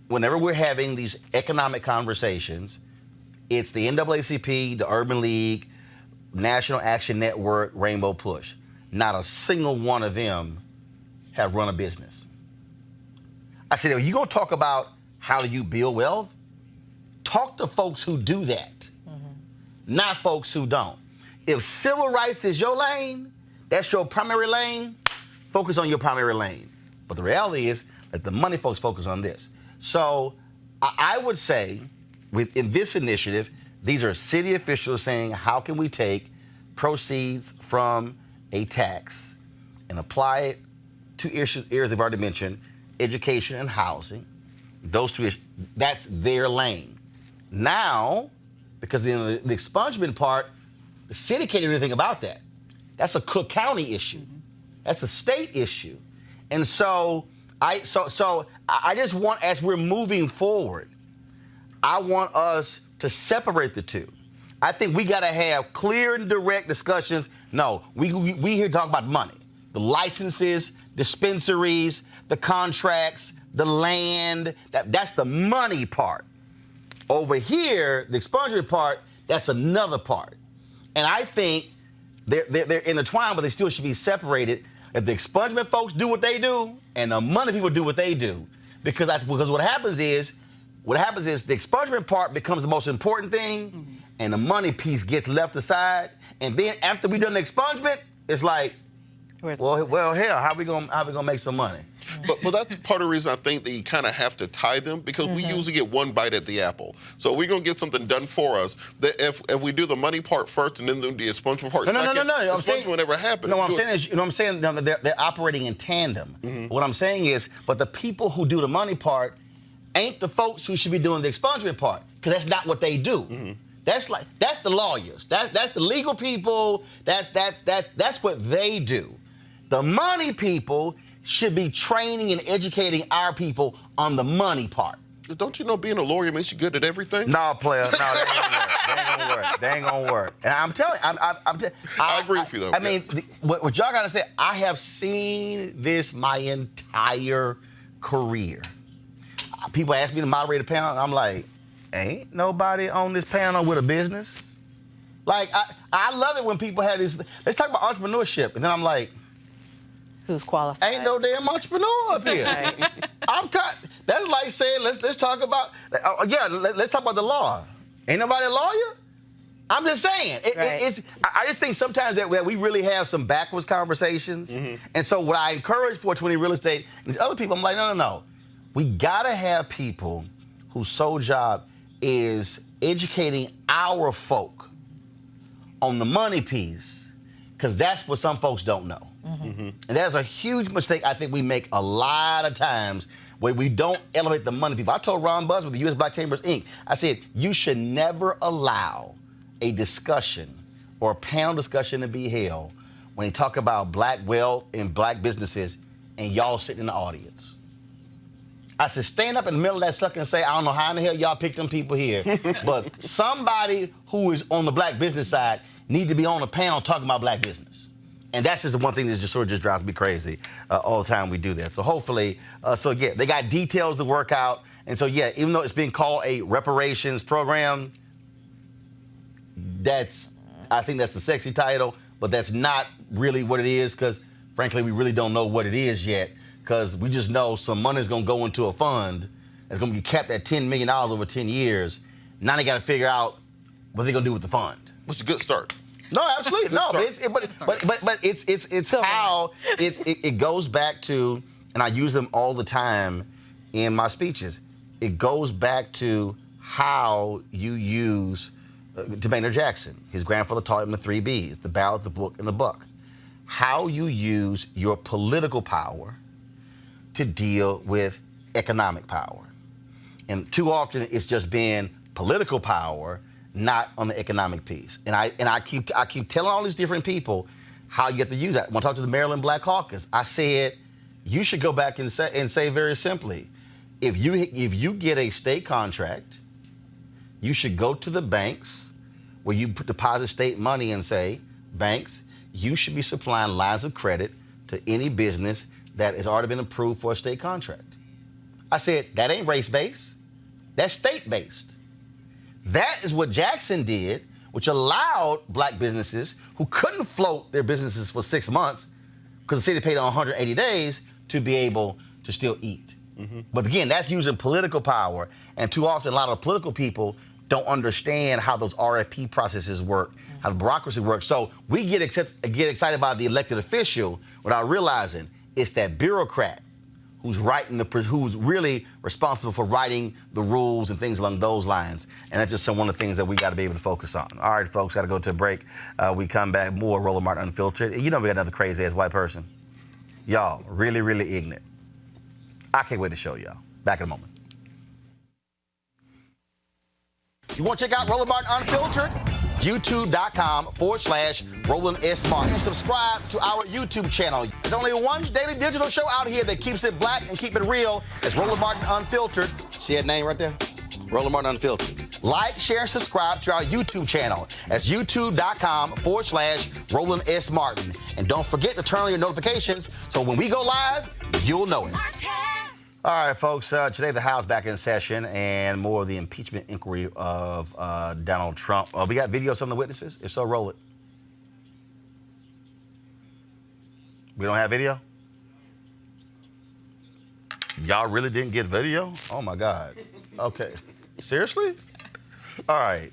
whenever we're having these economic conversations, it's the NAACP, the Urban League, National Action Network, Rainbow Push. Not a single one of them have run a business. I said, if you're going to talk about how do you build wealth, talk to folks who do that, not folks who don't. If civil rights is your lane, that's your primary lane, focus on your primary lane. But the reality is that the money folks focus on this. So I would say in this initiative, these are city officials saying, how can we take proceeds from a tax and apply it to areas they've already mentioned, education and housing. Those two issues, that's their lane. Now, because the expungement part, the city can't do anything about that. That's a Cook County issue. That's a state issue. And so I just want, as we're moving forward, I want us to separate the two. I think we got to have clear and direct discussions. No, we here talk about money. The licenses, dispensaries, the contracts, the land, that's the money part. Over here, the expungement part, that's another part. And I think they're intertwined, but they still should be separated. If the expungement folks do what they do, and the money people do what they do, because what happens is the expungement part becomes the most important thing, and the money piece gets left aside. And then after we done the expungement, it's like, well, hell, how we gonna make some money? But that's part of the reason I think that you kind of have to tie them, because we usually get one bite at the apple. So we're going to get something done for us. That if we do the money part first and then do the expungement part second, no. expungement will never happen. No, what I'm saying is, they're operating in tandem. What I'm saying is, but the people who do the money part ain't the folks who should be doing the expungement part, because that's not what they do. That's the lawyers. That's the legal people. That's what they do. The money people should be training and educating our people on the money part. Don't you know being a lawyer makes you good at everything? No, player. No, that ain't gonna work. And I'm telling you, I agree with you, though. I mean, what y'all gotta say, I have seen this my entire career. People ask me to moderate a panel, and I'm like, ain't nobody on this panel with a business. Like, I love it when people have this, let's talk about entrepreneurship, and then I'm like, who's qualified? ain't no damn entrepreneur up here. That's like saying, let's talk about, let's talk about the law. Ain't nobody a lawyer? I'm just saying. I just think sometimes that we really have some backwards conversations. And so what I encourage 420 Real Estate and these other people, I'm like, no. We gotta have people whose sole job is educating our folk on the money piece, because that's what some folks don't know. And that's a huge mistake I think we make a lot of times, where we don't elevate the money people. I told Ron Buzz with the U.S. Black Chambers, Inc., I said, you should never allow a discussion or a panel discussion to be held when they talk about black wealth and black businesses and y'all sitting in the audience. I said, stand up in the middle of that sucker and say, I don't know how in the hell y'all picked them people here, but somebody who is on the black business side need to be on a panel talking about black business. And that's just the one thing that just sort of drives me crazy all the time we do that. So hopefully, they got details to work out. And so, even though it's being called a reparations program, I think that's the sexy title, but that's not really what it is, because frankly, we really don't know what it is yet, because we just know some money is going to go into a fund that's going to be capped at $10 million over 10 years. Now they got to figure out what they're going to do with the fund. Which is a good start. No, absolutely. No, but it's how it goes back to, and I use them all the time in my speeches. It goes back to how you use to Maynard Jackson. His grandfather taught him the 3 B's: the ballot, the book, and the buck. How you use your political power to deal with economic power. And too often it's just been political power, not on the economic piece. And I keep telling all these different people how you have to use that. When I talked to the Maryland Black Caucus, I said, you should go back and say very simply, if you get a state contract, you should go to the banks where you deposit state money and say, banks, you should be supplying lines of credit to any business that has already been approved for a state contract. I said, that ain't race-based, that's state-based. That is what Jackson did, which allowed black businesses who couldn't float their businesses for 6 months because the city paid on 180 days to be able to still eat. But again, that's using political power. And too often, a lot of political people don't understand how those RFP processes work, how the bureaucracy works. So we get excited by the elected official without realizing it's that bureaucrat who's really responsible for writing the rules and things along those lines. And that's just one of the things that we got to be able to focus on. All right, folks, got to go to a break. We come back, more Roland Martin Unfiltered. You know we got another crazy-ass white person. Y'all, really, really ignorant. I can't wait to show y'all. Back in a moment. You want to check out Roland Martin Unfiltered? YouTube.com/Roland S. Martin. And subscribe to our YouTube channel. There's only one daily digital show out here that keeps it black and keep it real. It's Roland Martin Unfiltered. See that name right there? Roland Martin Unfiltered. Like, share, and subscribe to our YouTube channel. That's youtube.com/Roland S. Martin. And don't forget to turn on your notifications so when we go live, you'll know it. All right, folks, today the House back in session and more of the impeachment inquiry of Donald Trump. We got video of some of the witnesses? If so, roll it. We don't have video? Y'all really didn't get video? Oh, my God. Okay. Seriously? All right.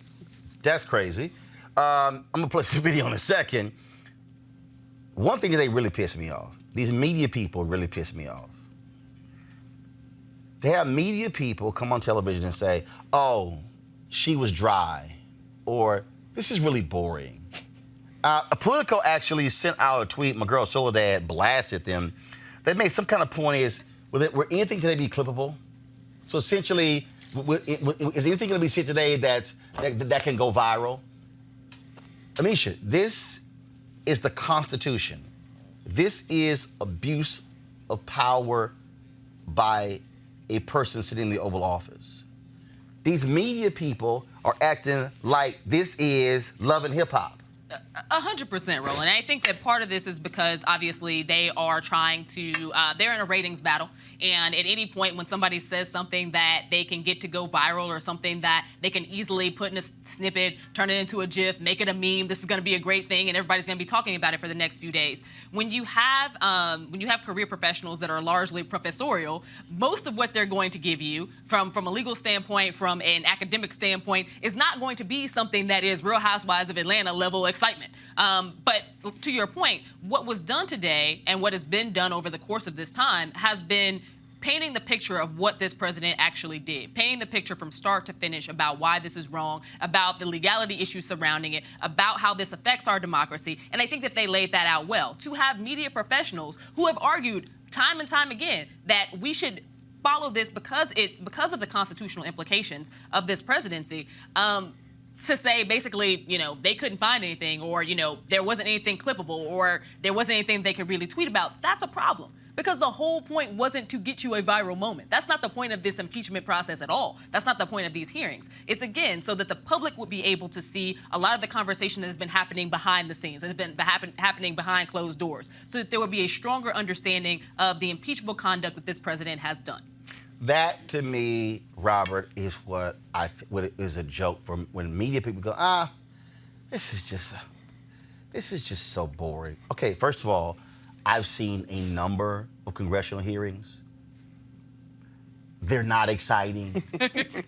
That's crazy. I'm going to play some video in a second. One thing that they really pissed me off, these media people really pissed me off. They have media people come on television and say, oh, she was dry, or this is really boring. Politico actually sent out a tweet. My girl Soledad blasted them. They made some kind of point is, were anything today be clippable? So essentially, is anything going to be said today that can go viral? Amisha, this is the Constitution. This is abuse of power by a person sitting in the Oval Office. These media people are acting like this is Love and Hip Hop. 100%, Roland. I think that part of this is because obviously they are trying to, they're in a ratings battle. And at any point when somebody says something that they can get to go viral or something that they can easily put in a snippet, turn it into a GIF, make it a meme, this is going to be a great thing and everybody's going to be talking about it for the next few days. When you have career professionals that are largely professorial, most of what they're going to give you from a legal standpoint, from an academic standpoint, is not going to be something that is Real Housewives of Atlanta level excitement. But to your point, what was done today and what has been done over the course of this time has been painting the picture of what this president actually did, painting the picture from start to finish about why this is wrong, about the legality issues surrounding it, about how this affects our democracy. And I think that they laid that out well. To have media professionals who have argued time and time again that we should follow this because of the constitutional implications of this presidency, to say basically, they couldn't find anything, or, there wasn't anything clippable, or there wasn't anything they could really tweet about, that's a problem. Because the whole point wasn't to get you a viral moment. That's not the point of this impeachment process at all. That's not the point of these hearings. It's, again, so that the public would be able to see a lot of the conversation that has been happening behind the scenes, that has been happening behind closed doors, so that there would be a stronger understanding of the impeachable conduct that this president has done. That, to me, Robert, is what is a joke from when media people go, this is just so boring. Okay, first of all, I've seen a number of congressional hearings. They're not exciting,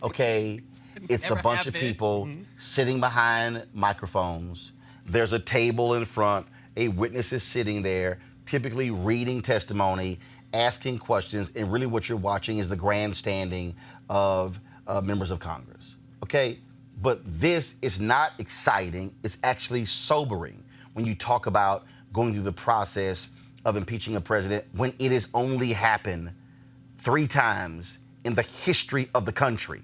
okay? It's a bunch of people sitting behind microphones. There's a table in front. A witness is sitting there, typically reading testimony, asking questions, and really what you're watching is the grandstanding of members of Congress, okay? But this is not exciting. It's actually sobering when you talk about going through the process of impeaching a president when it has only happened 3 times in the history of the country.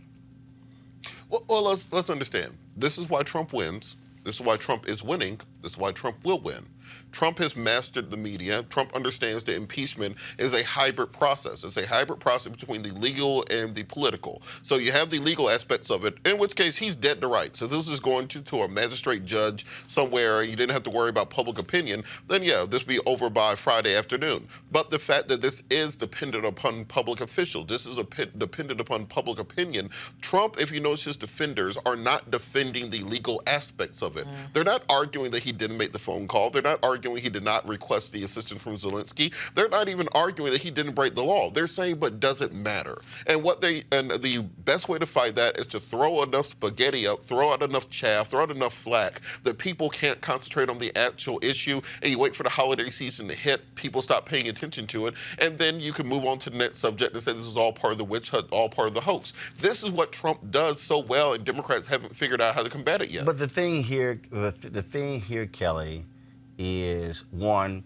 Well, let's understand. This is why Trump wins. This is why Trump is winning. This is why Trump will win. Trump has mastered the media. Trump understands that impeachment is a hybrid process. It's a hybrid process between the legal and the political. So you have the legal aspects of it, in which case he's dead to rights. So this is going to a magistrate judge somewhere, and you didn't have to worry about public opinion, then yeah, this will be over by Friday afternoon. But the fact that this is dependent upon public officials, this is dependent upon public opinion. Trump, if you notice, his defenders are not defending the legal aspects of it. They're not arguing that he didn't make the phone call. They're not arguing arguing he did not request the assistance from Zelensky. They're not even arguing that he didn't break the law. They're saying, but does it matter? And the best way to fight that is to throw enough spaghetti up, throw out enough chaff, throw out enough flack that people can't concentrate on the actual issue, and you wait for the holiday season to hit, people stop paying attention to it, and then you can move on to the next subject and say this is all part of the witch hunt, all part of the hoax. This is what Trump does so well, and Democrats haven't figured out how to combat it yet. But the thing here, Kelly, is one,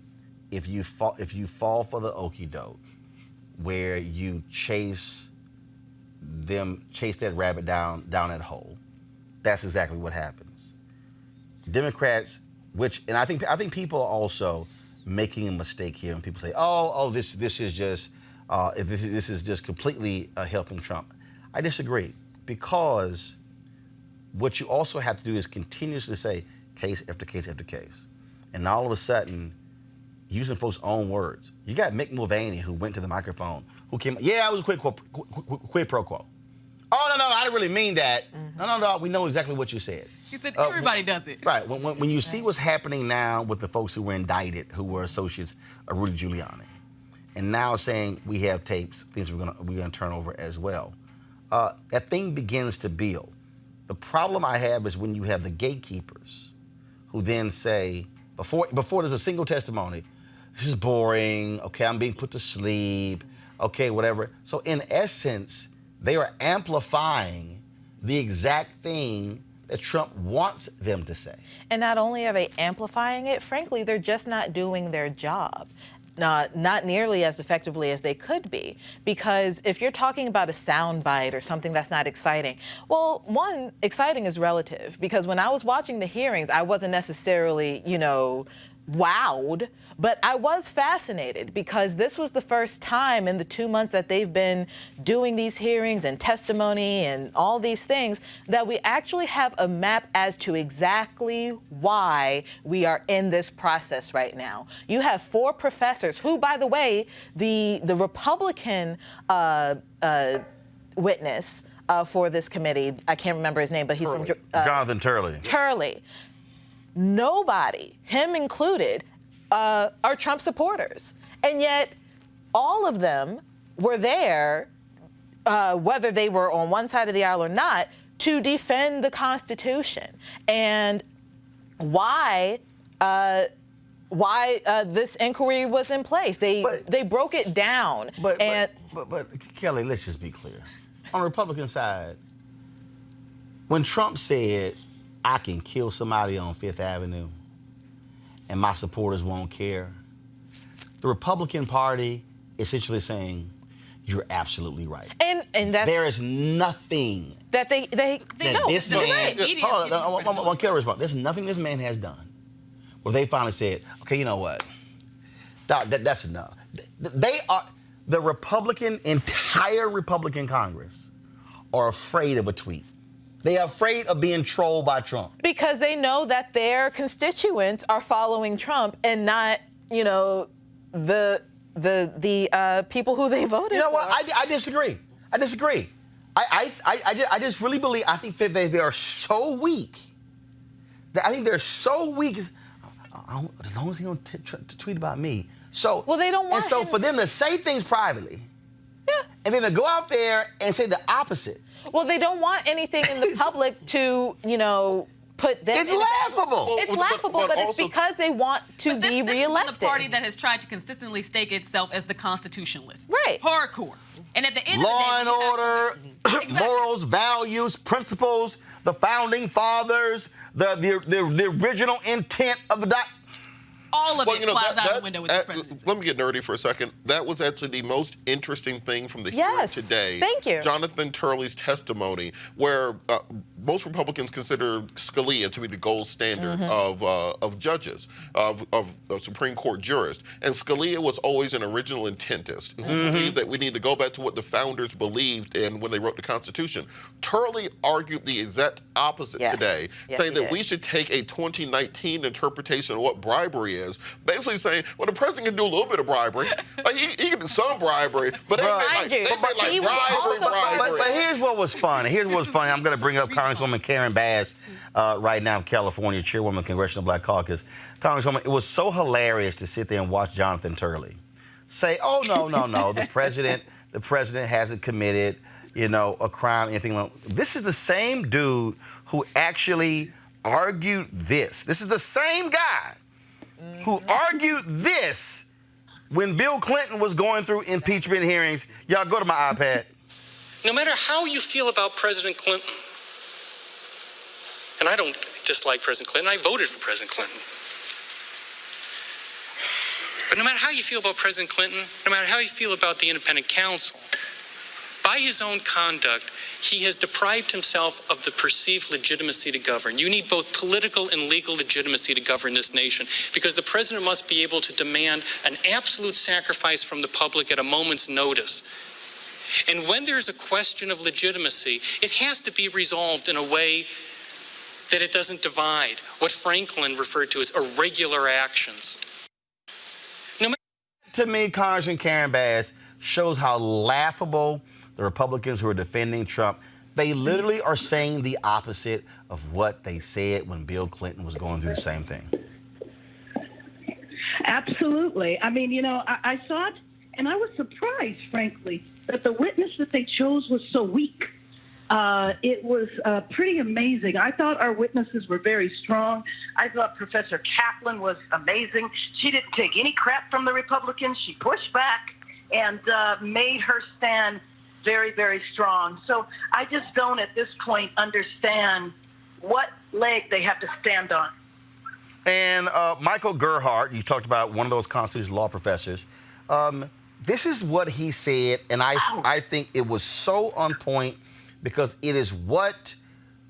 if you fall for the okie doke, where you chase that rabbit down that hole, that's exactly what happens. Democrats, and I think people are also making a mistake here, and people say, this is just completely helping Trump. I disagree, because what you also have to do is continuously say case after case after case, and all of a sudden, using folks' own words. You got Mick Mulvaney, who went to the microphone, who came, I was a quid pro quo. Oh, no, I didn't really mean that. Mm-hmm. No, we know exactly what you said. He said everybody does it. Right. When you see what's happening now with the folks who were indicted, who were associates of Rudy Giuliani, and now saying we have tapes, things we're gonna turn over as well, that thing begins to build. The problem I have is when you have the gatekeepers who then say, before there's a single testimony, this is boring, okay, I'm being put to sleep, okay, whatever. So in essence, they are amplifying the exact thing that Trump wants them to say. And not only are they amplifying it, frankly, they're just not doing their job. Not nearly as effectively as they could be. Because if you're talking about a soundbite or something that's not exciting, well, one, exciting is relative. Because when I was watching the hearings, I wasn't necessarily, wowed, but I was fascinated, because this was the first time in the 2 months that they've been doing these hearings and testimony and all these things that we actually have a map as to exactly why we are in this process right now. You have 4 professors who, by the way, the Republican witness for this committee, I can't remember his name, but he's from Jonathan Turley. Nobody, him included, are Trump supporters. And yet all of them were there, whether they were on one side of the aisle or not, to defend the Constitution. And why this inquiry was in place. They broke it down. But Kelly, let's just be clear. On the Republican side, when Trump said, I can kill somebody on Fifth Avenue and my supporters won't care, the Republican Party essentially saying, you're absolutely right. And that's, there is nothing that they know. This man, hold on, I want Kelly to respond. There's nothing this man has done where they finally said, okay, you know what? That's enough. They are, the entire Republican Congress are afraid of a tweet. They are afraid of being trolled by Trump. Because they know that their constituents are following Trump and not, the people who they voted for. You know what? I disagree. I just really believe, I think that they are so weak. I think they're so weak. As long as they don't tweet about me. So, well, they don't want And so for them to say things privately, and then to go out there and say the opposite. Well, they don't want anything in the public to, put them. It's laughable. It's laughable, but it's because they want to be reelected. This is the party that has tried to consistently stake itself as the constitutionalist. Right. Hardcore. And at the end law of the day, and order, morals, values, principles, the founding fathers, the original intent of the doc. All of it flies out the window with this presidency. Let me get nerdy for a second. That was actually the most interesting thing from the hearing today. Thank you. Jonathan Turley's testimony, where most Republicans consider Scalia to be the gold standard of judges, of Supreme Court jurists. And Scalia was always an original intentist who believed that we need to go back to what the founders believed in when they wrote the Constitution. Turley argued the exact opposite today, saying that we should take a 2019 interpretation of what bribery is, basically saying, well, the president can do a little bit of bribery. Like, he can do some bribery, but they meant bribery. But here's what was funny. I'm going to bring up Congresswoman Karen Bass right now, California, chairwoman of the Congressional Black Caucus. Congresswoman, it was so hilarious to sit there and watch Jonathan Turley say, oh, no, the president hasn't committed, a crime, anything like that. This is the same dude who actually argued this. This is the same guy who argued this when Bill Clinton was going through impeachment hearings. Y'all go to my iPad. No matter how you feel about President Clinton, and I don't dislike President Clinton, I voted for President Clinton. But no matter how you feel about President Clinton, no matter how you feel about the independent counsel, by his own conduct, he has deprived himself of the perceived legitimacy to govern. You need both political and legal legitimacy to govern this nation, because the president must be able to demand an absolute sacrifice from the public at a moment's notice. And when there's a question of legitimacy, it has to be resolved in a way that it doesn't divide, what Franklin referred to as irregular actions. To me, Congressman Karen Bass shows how laughable the Republicans who are defending Trump, they literally are saying the opposite of what they said when Bill Clinton was going through the same thing. Absolutely. I mean, I saw it, and I was surprised, frankly, that the witness that they chose was so weak. It was pretty amazing. I thought our witnesses were very strong. I thought Professor Kaplan was amazing. She didn't take any crap from the Republicans. She pushed back and made her stand very, very strong. So I just don't at this point understand what leg they have to stand on. And Michael Gerhardt, you talked about one of those constitutional law professors. This is what he said, and I think it was so on point, because it is what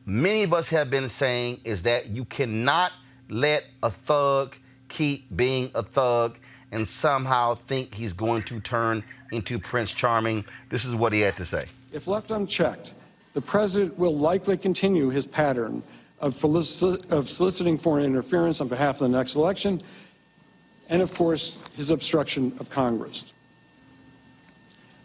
many of us have been saying, is that you cannot let a thug keep being a thug and somehow think he's going to turn into Prince Charming. This is what he had to say. If left unchecked, the president will likely continue his pattern of soliciting foreign interference on behalf of the next election, and of course, his obstruction of Congress.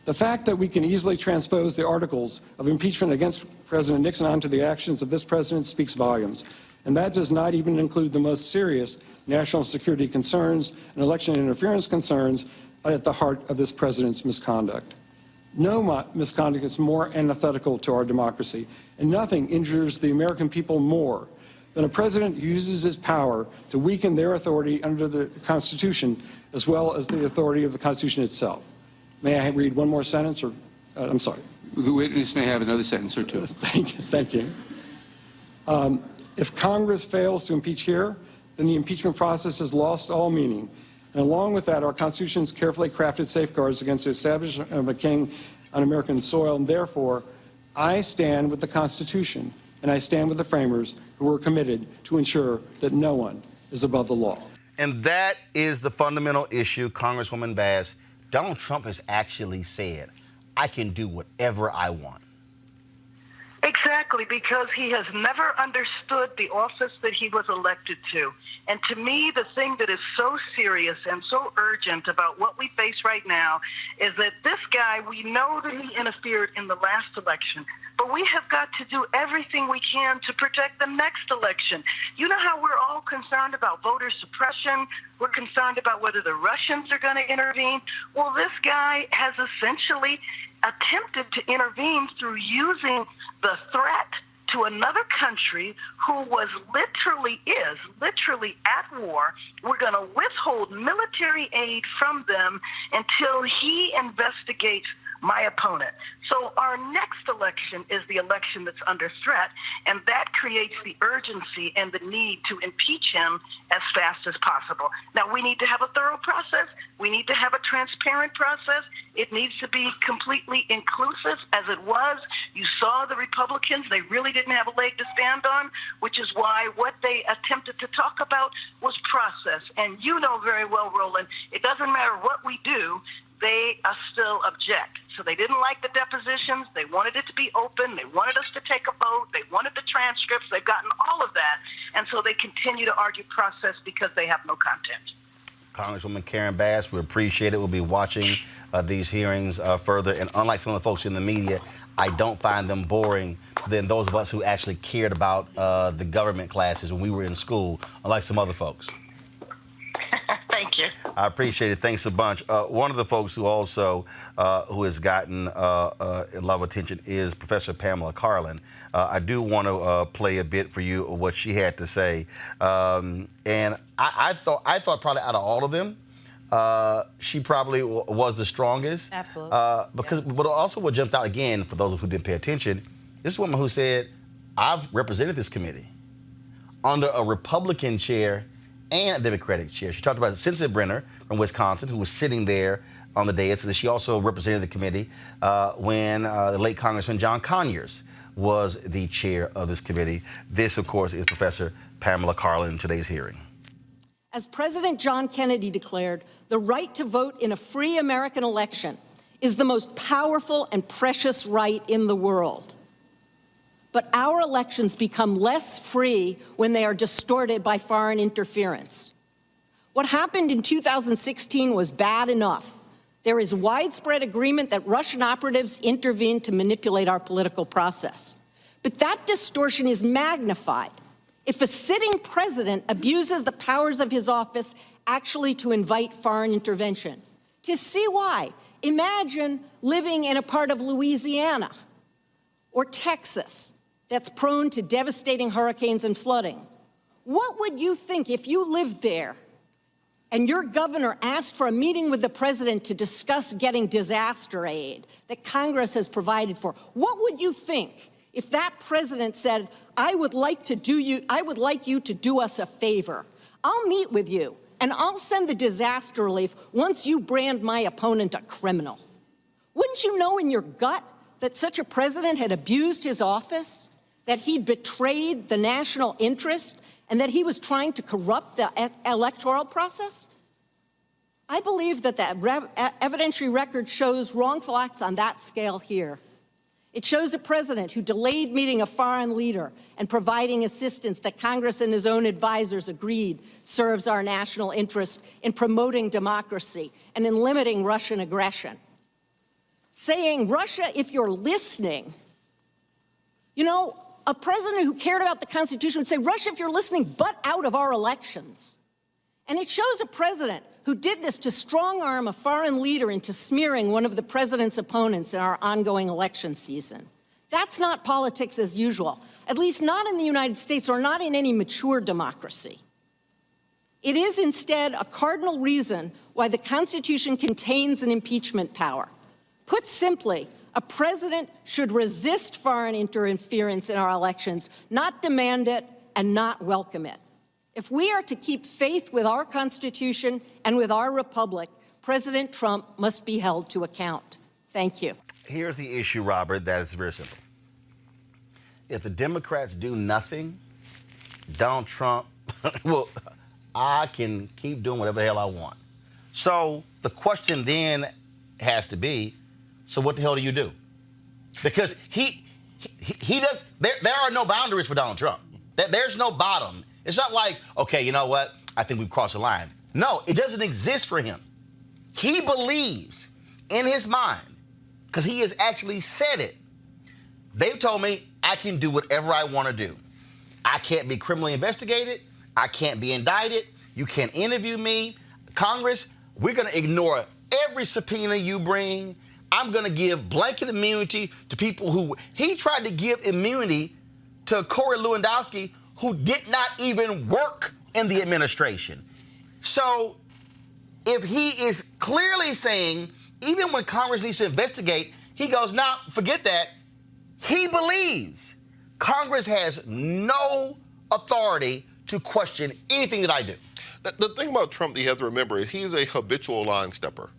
The fact that we can easily transpose the articles of impeachment against President Nixon onto the actions of this president speaks volumes. And that does not even include the most serious national security concerns and election interference concerns at the heart of this president's misconduct. No misconduct is more antithetical to our democracy, and nothing injures the American people more than a president who uses his power to weaken their authority under the Constitution, as well as the authority of the Constitution itself. May I read one more sentence, or I'm sorry. The witness may have another sentence or two. Thank you. If Congress fails to impeach here, then the impeachment process has lost all meaning. And along with that, our Constitution's carefully crafted safeguards against the establishment of a king on American soil. And therefore, I stand with the Constitution, and I stand with the framers who were committed to ensure that no one is above the law. And that is the fundamental issue, Congresswoman Bass. Donald Trump has actually said, I can do whatever I want. Exactly, because he has never understood the office that he was elected to. And to me, the thing that is so serious and so urgent about what we face right now is that this guy, we know that he interfered in the last election, but we have got to do everything we can to protect the next election. You know how we're all concerned about voter suppression? We're concerned about whether the Russians are going to intervene. Well, this guy has essentially attempted to intervene through using the threat to another country who was literally at war. We're going to withhold military aid from them until he investigates my opponent. So our next election is the election that's under threat, and that creates the urgency and the need to impeach him as fast as possible. Now, we need to have a thorough process. We need to have a transparent process. It needs to be completely inclusive, as it was. You saw the Republicans. They really didn't have a leg to stand on, which is why what they attempted to talk about was process. And you know very well, Roland, it doesn't matter what we do, they still object. So they didn't like the depositions. They wanted it to be open. They wanted us to take a vote. They wanted the transcripts, they've gotten all of that, and so they continue to argue process because they have no content. Congresswoman Karen Bass, we appreciate it. We'll be watching these hearings further. And unlike some of the folks in the media, I don't find them boring than those of us who actually cared about the government classes when we were in school, unlike some other folks. Thank you. I appreciate it. Thanks a bunch. One of the folks who also who has gotten a lot of attention is Professor Pamela Karlan. I do want to play a bit for you of what she had to say. And I thought probably out of all of them, she probably was the strongest. Absolutely. But also what jumped out again, for those who didn't pay attention, this woman who said, I've represented this committee under a Republican chair and a Democratic chair. She talked about Sensenbrenner from Wisconsin, who was sitting there on the dais. She also represented the committee when the late Congressman John Conyers was the chair of this committee. This, of course, is Professor Pamela Karlan in today's hearing. As President John Kennedy declared, the right to vote in a free American election is the most powerful and precious right in the world. But our elections become less free when they are distorted by foreign interference. What happened in 2016 was bad enough. There is widespread agreement that Russian operatives intervened to manipulate our political process. But that distortion is magnified if a sitting president abuses the powers of his office actually to invite foreign intervention. To see why, imagine living in a part of Louisiana or Texas that's prone to devastating hurricanes and flooding. What would you think if you lived there and your governor asked for a meeting with the president to discuss getting disaster aid that Congress has provided for? What would you think if that president said, I would like you to do us a favor. I'll meet with you and I'll send the disaster relief once you brand my opponent a criminal? Wouldn't you know in your gut that such a president had abused his office, that he'd betrayed the national interest, and that he was trying to corrupt the electoral process? I believe that the evidentiary record shows wrongful acts on that scale here. It shows a president who delayed meeting a foreign leader and providing assistance that Congress and his own advisors agreed serves our national interest in promoting democracy and in limiting Russian aggression. Saying, Russia, if you're listening, you know, a president who cared about the Constitution would say, Russia, if you're listening, butt out of our elections. And it shows a president who did this to strong-arm a foreign leader into smearing one of the president's opponents in our ongoing election season. That's not politics as usual, at least not in the United States or not in any mature democracy. It is instead a cardinal reason why the Constitution contains an impeachment power. Put simply, a president should resist foreign interference in our elections, not demand it and not welcome it. If we are to keep faith with our Constitution and with our republic, President Trump must be held to account. Thank you. Here's the issue, Robert, that is very simple. If the Democrats do nothing, Donald Trump, well, I can keep doing whatever the hell I want. So the question then has to be, so what the hell do you do? Because he does, there are no boundaries for Donald Trump. There's no bottom. It's not like, okay, you know what? I think we've crossed the line. No, it doesn't exist for him. He believes in his mind, because he has actually said it. They've told me I can do whatever I want to do. I can't be criminally investigated. I can't be indicted. You can't interview me. Congress, we're going to ignore every subpoena you bring. I'm going to give blanket immunity to people who... He tried to give immunity to Corey Lewandowski, who did not even work in the administration. So if he is clearly saying, even when Congress needs to investigate, he goes, nah, forget that. He believes Congress has no authority to question anything that I do. The thing about Trump that you have to remember is he's a habitual line stepper.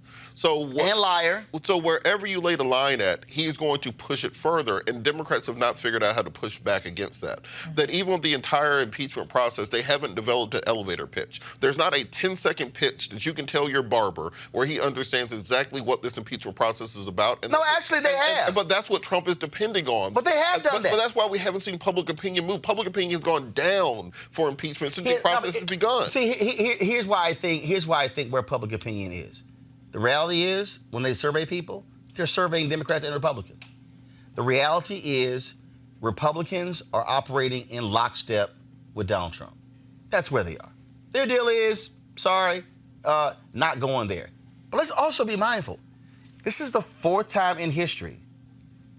And liar. So wherever you lay the line at, he's going to push it further, and Democrats have not figured out how to push back against that. That even with the entire impeachment process, they haven't developed an elevator pitch. There's not a 10-second pitch that you can tell your barber where he understands exactly what this impeachment process is about. No, actually, they have. But that's what Trump is depending on. But they have done that. But that's why we haven't seen public opinion move. Public opinion has gone down for impeachment since the process has begun. See, here's why I think where public opinion is. The reality is, when they survey people, they're surveying Democrats and Republicans. The reality is, Republicans are operating in lockstep with Donald Trump. That's where they are. Their deal is, sorry, not going there. But let's also be mindful. This is the fourth time in history.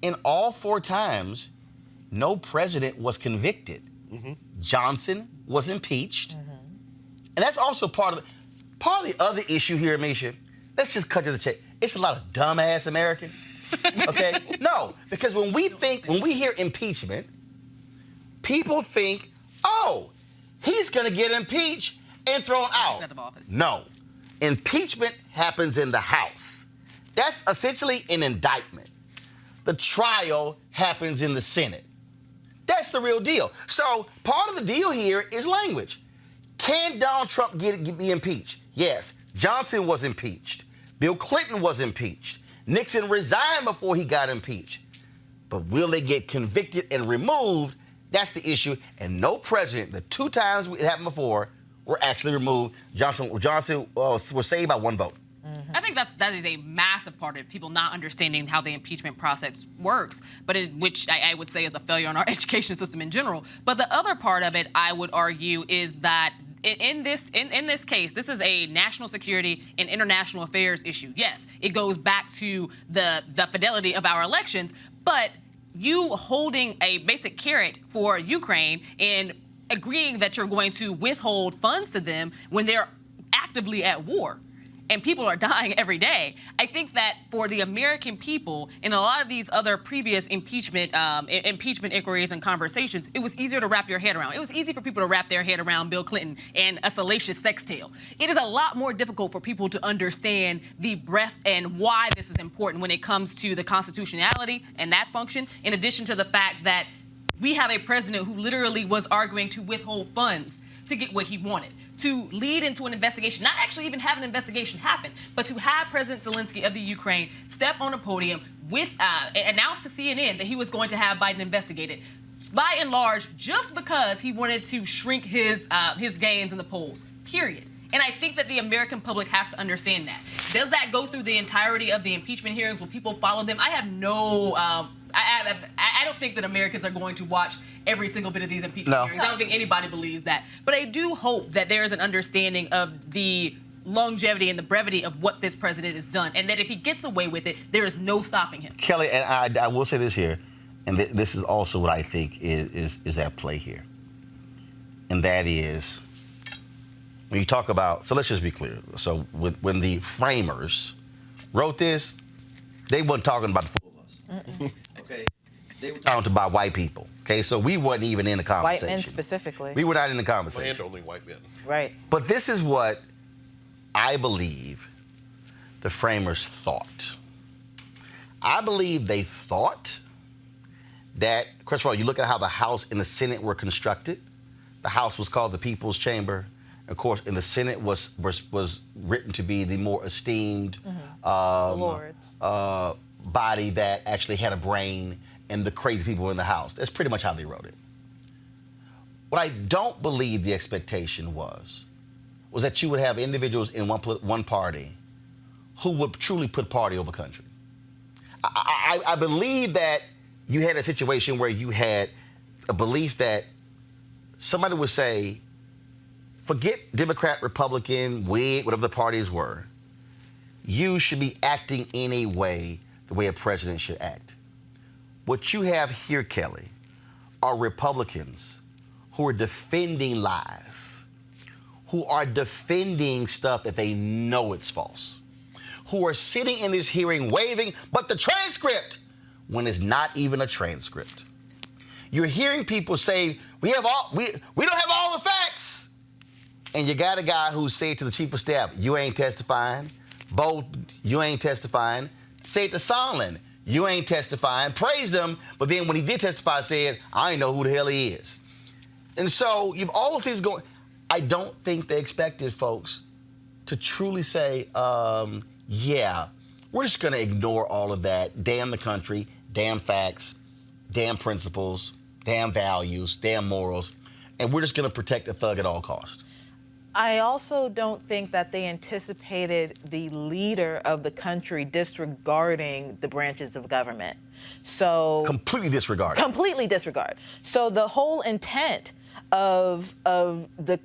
In all four times, no president was convicted. Johnson was impeached. And that's also part of the other issue here, Misha. Let's just cut to the chase. It's a lot of dumbass Americans. Okay? No, because when we hear impeachment, people think, oh, he's going to get impeached and thrown out. No. Impeachment happens in the House. That's essentially an indictment. The trial happens in the Senate. That's the real deal. So part of the deal here is language. Can Donald Trump be impeached? Yes. Johnson was impeached. Bill Clinton was impeached. Nixon resigned before he got impeached. But will they get convicted and removed? That's the issue. And no president, the two times it happened before, were actually removed. Johnson was saved by one vote. I think that is a massive part of it, people not understanding how the impeachment process works, but which I would say is a failure in our education system in general. But the other part of it, I would argue, is that in this case, this is a national security and international affairs issue. Yes, it goes back to the fidelity of our elections, but you holding a basic carrot for Ukraine and agreeing that you're going to withhold funds to them when they're actively at war and people are dying every day. I think that for the American people, in a lot of these other previous impeachment inquiries and conversations, it was easier to wrap your head around. It was easy for people to wrap their head around Bill Clinton and a salacious sex tape. It is a lot more difficult for people to understand the breadth and why this is important when it comes to the constitutionality and that function, in addition to the fact that we have a president who literally was arguing to withhold funds to get what he wanted, to lead into an investigation, not actually even have an investigation happen, but to have President Zelensky of the Ukraine step on a podium with announce to CNN that he was going to have Biden investigated, by and large, just because he wanted to shrink his gains in the polls, period. And I think that the American public has to understand that. Does that go through the entirety of the impeachment hearings? Will people follow them? I have no... I don't think that Americans are going to watch every single bit of these impeachment hearings. I don't think anybody believes that. But I do hope that there is an understanding of the longevity and the brevity of what this president has done, and that if he gets away with it, there is no stopping him. Kelly, and I will say this here, and this is also what I think is at play here. And that is, when you talk about, so let's just be clear. So when the framers wrote this, they weren't talking about the four of us. Okay? They were talking about white people. Okay? So we wasn't even in the conversation. White men specifically. We were not in the conversation. And only white men. Right. But this is what I believe the framers thought. I believe they thought that, first of all, you look at how the House and the Senate were constructed. The House was called the People's Chamber. Of course, and the Senate was written to be the more esteemed body that actually had a brain and the crazy people in the House. That's pretty much how they wrote it. What I don't believe the expectation was that you would have individuals in one party who would truly put party over country. I believe that you had a situation where you had a belief that somebody would say, forget Democrat, Republican, Whig, whatever the parties were. You should be acting in a way, the way a president should act. What you have here, Kelly, are Republicans who are defending lies, who are defending stuff that they know it's false, who are sitting in this hearing waving, but the transcript, when it's not even a transcript. You're hearing people say, we don't have all the facts. And you got a guy who said to the chief of staff, you ain't testifying. Bo, you ain't testifying. Say it to Sondland, you ain't testifying. Praised him, but then when he did testify, said, I ain't know who the hell he is. And so you've all of these going. I don't think they expected folks to truly say, yeah, we're just going to ignore all of that. Damn the country, damn facts, damn principles, damn values, damn morals, and we're just going to protect the thug at all costs. I also don't think that they anticipated the leader of the country disregarding the branches of government. So completely disregard. Completely disregard. So the whole intent of the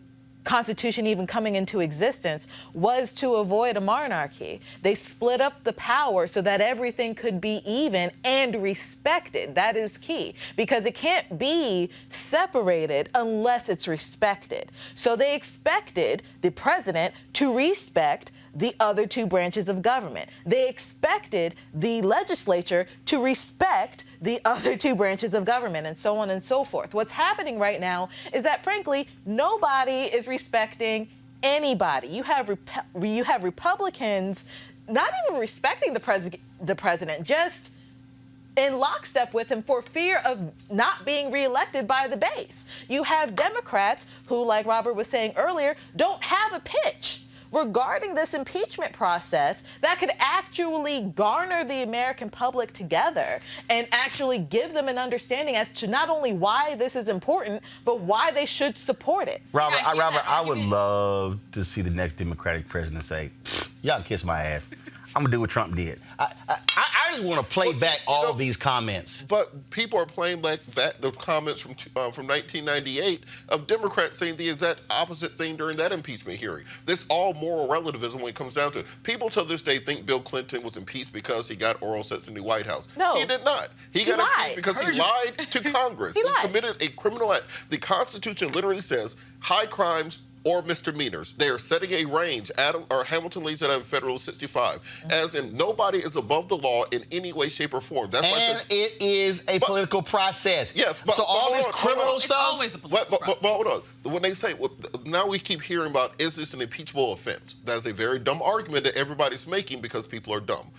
Constitution even coming into existence was to avoid a monarchy. They split up the power so that everything could be even and respected. That is key, because it can't be separated unless it's respected. So they expected the president to respect the other two branches of government. They expected the legislature to respect the other two branches of government, and so on and so forth. What's happening right now is that, frankly, nobody is respecting anybody. You have Republicans not even respecting the president, just in lockstep with him for fear of not being reelected by the base. You have Democrats who, like Robert was saying earlier, don't have a pitch regarding this impeachment process that could actually garner the American public together and actually give them an understanding as to not only why this is important, but why they should support it. Robert, I would love to see the next Democratic president say, y'all can kiss my ass. I'm going to do what Trump did. I just want to play back all of these comments. But people are playing back the comments from 1998 of Democrats saying the exact opposite thing during that impeachment hearing. This all moral relativism when it comes down to it. People to this day think Bill Clinton was impeached because he got oral sex in the White House. No. He did not. He got impeached because he lied to Congress. He committed a criminal act. The Constitution literally says high crimes or misdemeanors. They are setting a range. Hamilton lays it out in Federal 65, as in nobody is above the law in any way, shape, or form. That's and it is a political process. Yes, so all this criminal stuff. It's always a political process. But hold on. When they say, now we keep hearing about, is this an impeachable offense? That is a very dumb argument that everybody's making because people are dumb.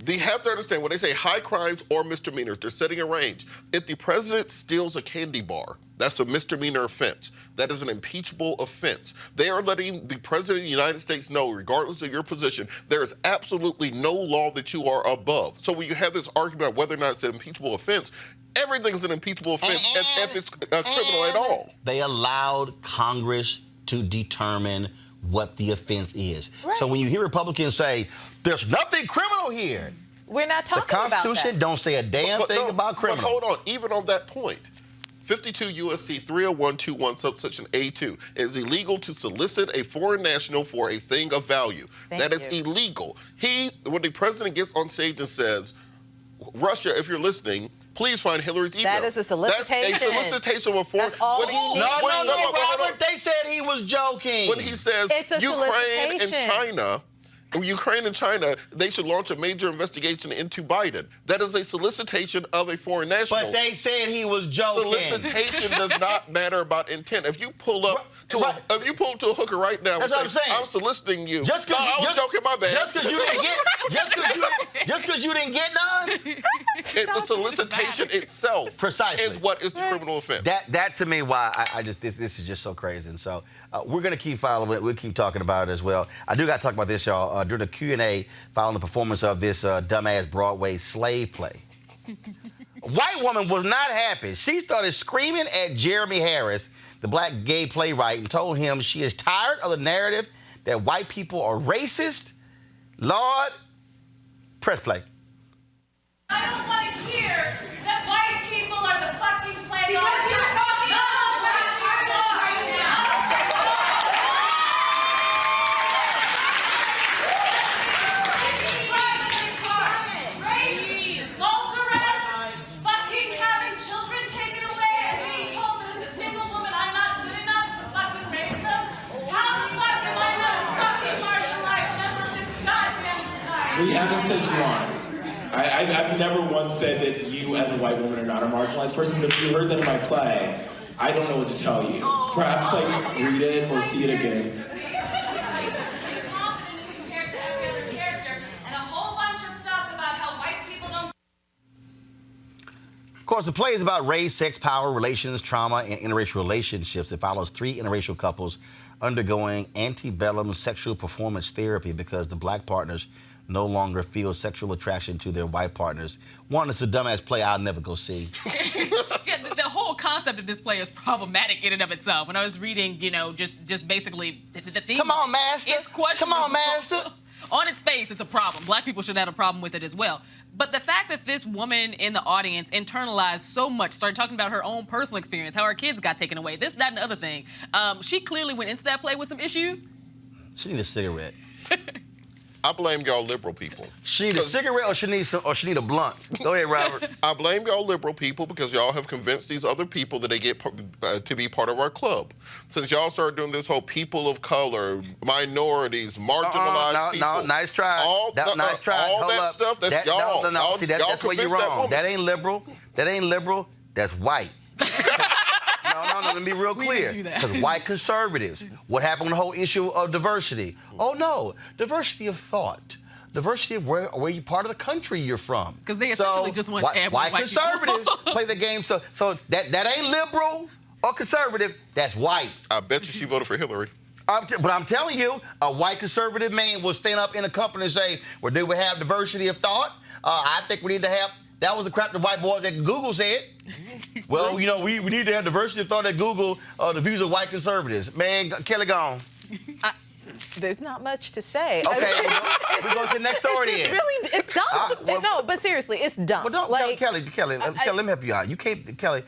They have to understand when they say high crimes or misdemeanors, they're setting a range. If the president steals a candy bar, that's a misdemeanor offense. That is an impeachable offense. They are letting the president of the United States know, regardless of your position, there is absolutely no law that you are above. So when you have this argument about whether or not it's an impeachable offense, everything's an impeachable offense if it's criminal at all. They allowed Congress to determine what the offense is. Right. So when you hear Republicans say, there's nothing criminal here. We're not talking about that. The Constitution don't say a damn thing about criminal. But hold on, even on that point, 52 U.S.C. 30121 subsection A2, it is illegal to solicit a foreign national for a thing of value. That is illegal. When the president gets on stage and says, Russia, if you're listening, please find Hillary's email. That is a solicitation. That's a solicitation of a foreign... That's all No, Robert, they said he was joking. When he says Ukraine and China, they should launch a major investigation into Biden. That is a solicitation of a foreign national. But they said he was joking. Solicitation does not matter about intent. If you pull up to a hooker right now, that's what I'm saying. I'm soliciting you. I was joking, my bad. Just because you didn't get none. The solicitation itself precisely is what is the criminal offense. That to me, why I just this is just so crazy. And so we're gonna keep following it. We'll keep talking about it as well. I do got to talk about this, y'all. During the Q&A following the performance of this dumbass Broadway slave play, a white woman was not happy. She started screaming at Jeremy Harris, the black gay playwright, and told him she is tired of the narrative that white people are racist. Lord, press play. I don't want to hear that white people are the fucking playwrights. Because you're talking about black artists right now. Rape, false arrest, fucking having children taken away and being told that as a single woman I'm not good enough to fucking raise them. How the fuck am I not a fucking marginalized member of this goddamn society? We haven't said you are. I've never once said that you as a white woman are not a marginalized person, but if you heard that in my play, I don't know what to tell you. Perhaps read it or see it again. Of course, the play is about race, sex, power, relations, trauma, and interracial relationships. It follows 3 interracial couples undergoing antebellum sexual performance therapy because the black partners no longer feel sexual attraction to their white partners. One, it's a dumbass play I'll never go see. Yeah, the whole concept of this play is problematic in and of itself. When I was reading, just basically the theme. Come on, master. It's questionable. Come on, master. On its face, it's a problem. Black people should have a problem with it as well. But the fact that this woman in the audience internalized so much, started talking about her own personal experience, how her kids got taken away, this, that, and the other thing. She clearly went into that play with some issues. She need a cigarette. I blame y'all liberal people. She need a cigarette or she need a blunt? Go ahead, Robert. I blame y'all liberal people because y'all have convinced these other people that they get to be part of our club. Since y'all started doing this whole people of color, minorities, marginalized people. No, nice try. Nice try. All Hold that up. stuff, that's y'all. No. See, that's where you're wrong. That ain't liberal. That's white. No, let me be real clear. Because white conservatives, what happened with the whole issue of diversity? Oh, no. Diversity of thought. Diversity of where you part of the country you're from. Because they essentially just want to add white white conservatives play the game. So that ain't liberal or conservative. That's white. I bet you she voted for Hillary. But I'm telling you, a white conservative man will stand up in a company and say, well, do we have diversity of thought? I think we need to have. That was the crap the white boys at Google said. Well, we need to have diversity of thought at Google, the views of white conservatives. Man, Kelly gone. There's not much to say. Okay, we go to the next story then. It's dumb. No, but seriously, it's dumb. Well, don't, Kelly, let me help you out. You can't, Kelly,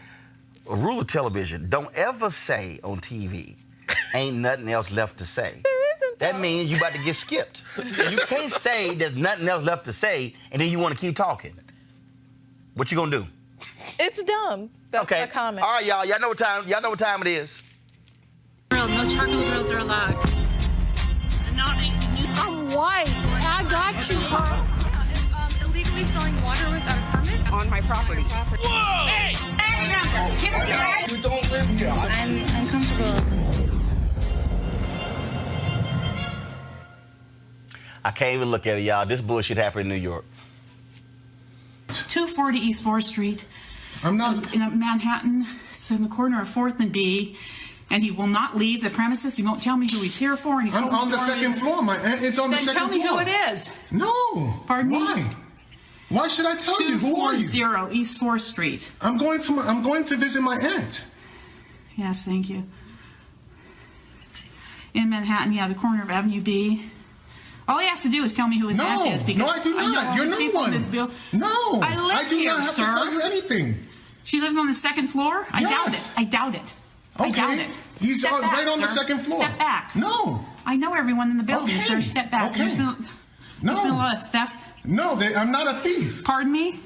a rule of television, don't ever say on TV, ain't nothing else left to say. There isn't, though. That means you about to get skipped. You can't say there's nothing else left to say, and then you want to keep talking. What you gonna do? It's dumb. That's my comment. All right, y'all. Y'all know what time it is. No charcoal grills are allowed. I'm white. I got you, huh? Illegally selling water without a permit On my property. Whoa! Hey! You don't live here. I'm uncomfortable. I can't even look at it, y'all. This bullshit happened in New York. 240 East 4th Street. I'm not. In Manhattan. It's in the corner of 4th and B. And he will not leave the premises. He won't tell me who he's here for. And he's I'm on the second floor. It's on the second floor. Then tell me who it is. No. Pardon me? Why? Why should I tell you? Who are you? 240 East 4th Street. I'm going to visit my aunt. Yes, thank you. In Manhattan, the corner of Avenue B. All he has to do is tell me who his aunt is. Because No, I do not. You're no one. No. I live do here, not have sir. to tell you anything. She lives on the second floor? I doubt it. Yes. I doubt it. Okay. I doubt it. He's Step back, right on the sir. second floor. Step back. No. I know everyone in the building, Okay. sir. Step back. Okay. There's been a lot of theft. No, I'm not a thief. Pardon me?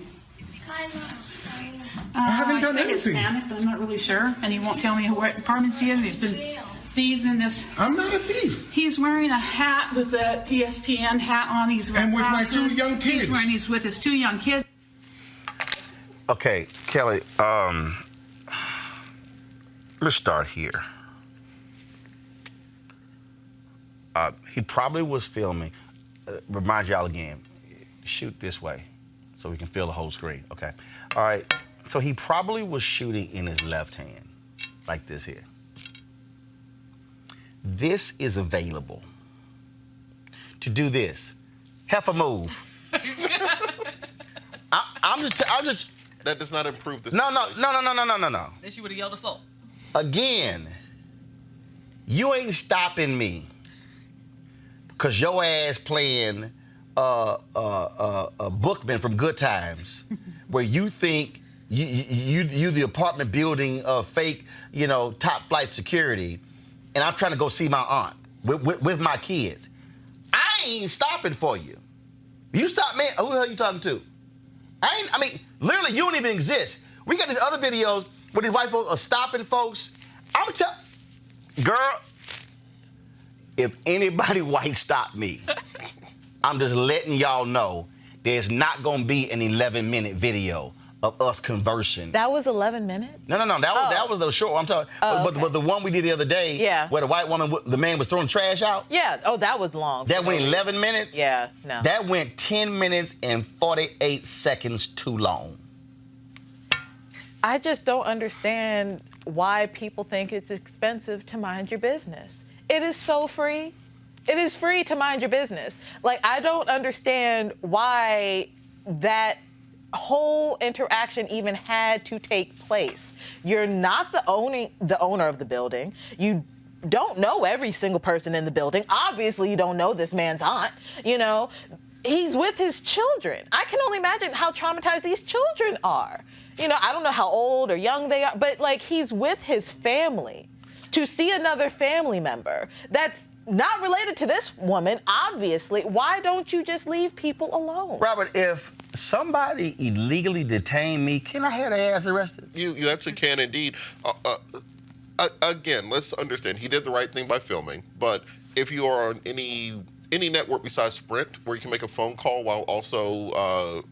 I haven't done think it's anything. Hispanic, but I'm not really sure. And he won't tell me what apartments he is. There's been thieves in this. I'm not a thief. He's wearing a hat with the ESPN hat on. He's wearing And with my glasses. 2 young kids. He's with his 2 young kids. Okay, Kelly, let's start here. He probably was filming. Remind y'all again, shoot this way so we can feel the whole screen, okay? All right, so he probably was shooting in his left hand, like this here. This is available to do this. Heifer move. I'm just. That does not improve the No. Then she would have yelled assault. Again, you ain't stopping me because your ass playing a bookman from Good Times, where you think you the apartment building fake, top flight security, and I'm trying to go see my aunt with my kids. I ain't stopping for you. You stop me. Who the hell you talking to? Literally, you don't even exist. We got these other videos where these white folks are stopping folks. I'm telling, girl, if anybody white stop me, I'm just letting y'all know there's not gonna be an 11-minute video of us conversing. That was 11 minutes? No. That was the short one. I'm talking. But the one we did the other day, where the white woman, the man was throwing trash out. Yeah. Oh, that was long. That went 11 minutes. Yeah. No. That went 10 minutes and 48 seconds too long. I just don't understand why people think it's expensive to mind your business. It is so free. It is free to mind your business. Like, I don't understand why that whole interaction even had to take place. You're not the owner of the building. You don't know every single person in the building. Obviously, you don't know this man's aunt. You know, he's with his children. I can only imagine how traumatized these children are. You know, I don't know how old or young they are, but like, he's with his family. To see another family member that's not related to this woman, obviously, why don't you just leave people alone? Robert, if somebody illegally detained me, can I have their ass arrested? You actually can indeed. Again, let's understand, he did the right thing by filming, but if you are on any network besides Sprint where you can make a phone call while also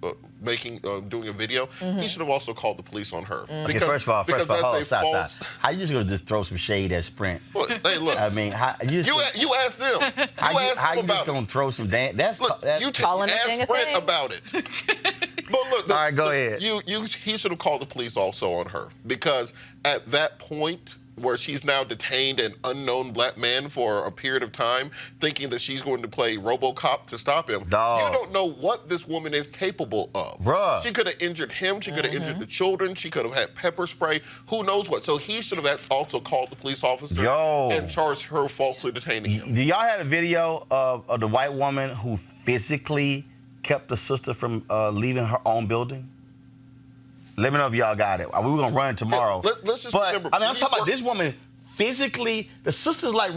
doing a video, he should have also called the police on her. Okay, first of all, stop. How you just gonna just throw some shade at Sprint? Well, hey, look. I mean, you asked them. How you just gonna throw some damn? That's you asked Sprint about it. But look, all right, go ahead. He should have called the police also on her, because at that point, where she's now detained an unknown black man for a period of time, thinking that she's going to play RoboCop to stop him. Dog. You don't know what this woman is capable of. Bruh. She could have injured him. She could have injured the children. She could have had pepper spray. Who knows what? So he should have also called the police officer and charged her falsely detaining him. Do y'all have a video of the white woman who physically kept the sister from leaving her own building? Let me know if y'all got it. We were gonna run it tomorrow. Yeah, let's just remember. I mean, I'm talking about this woman physically. The sister's like,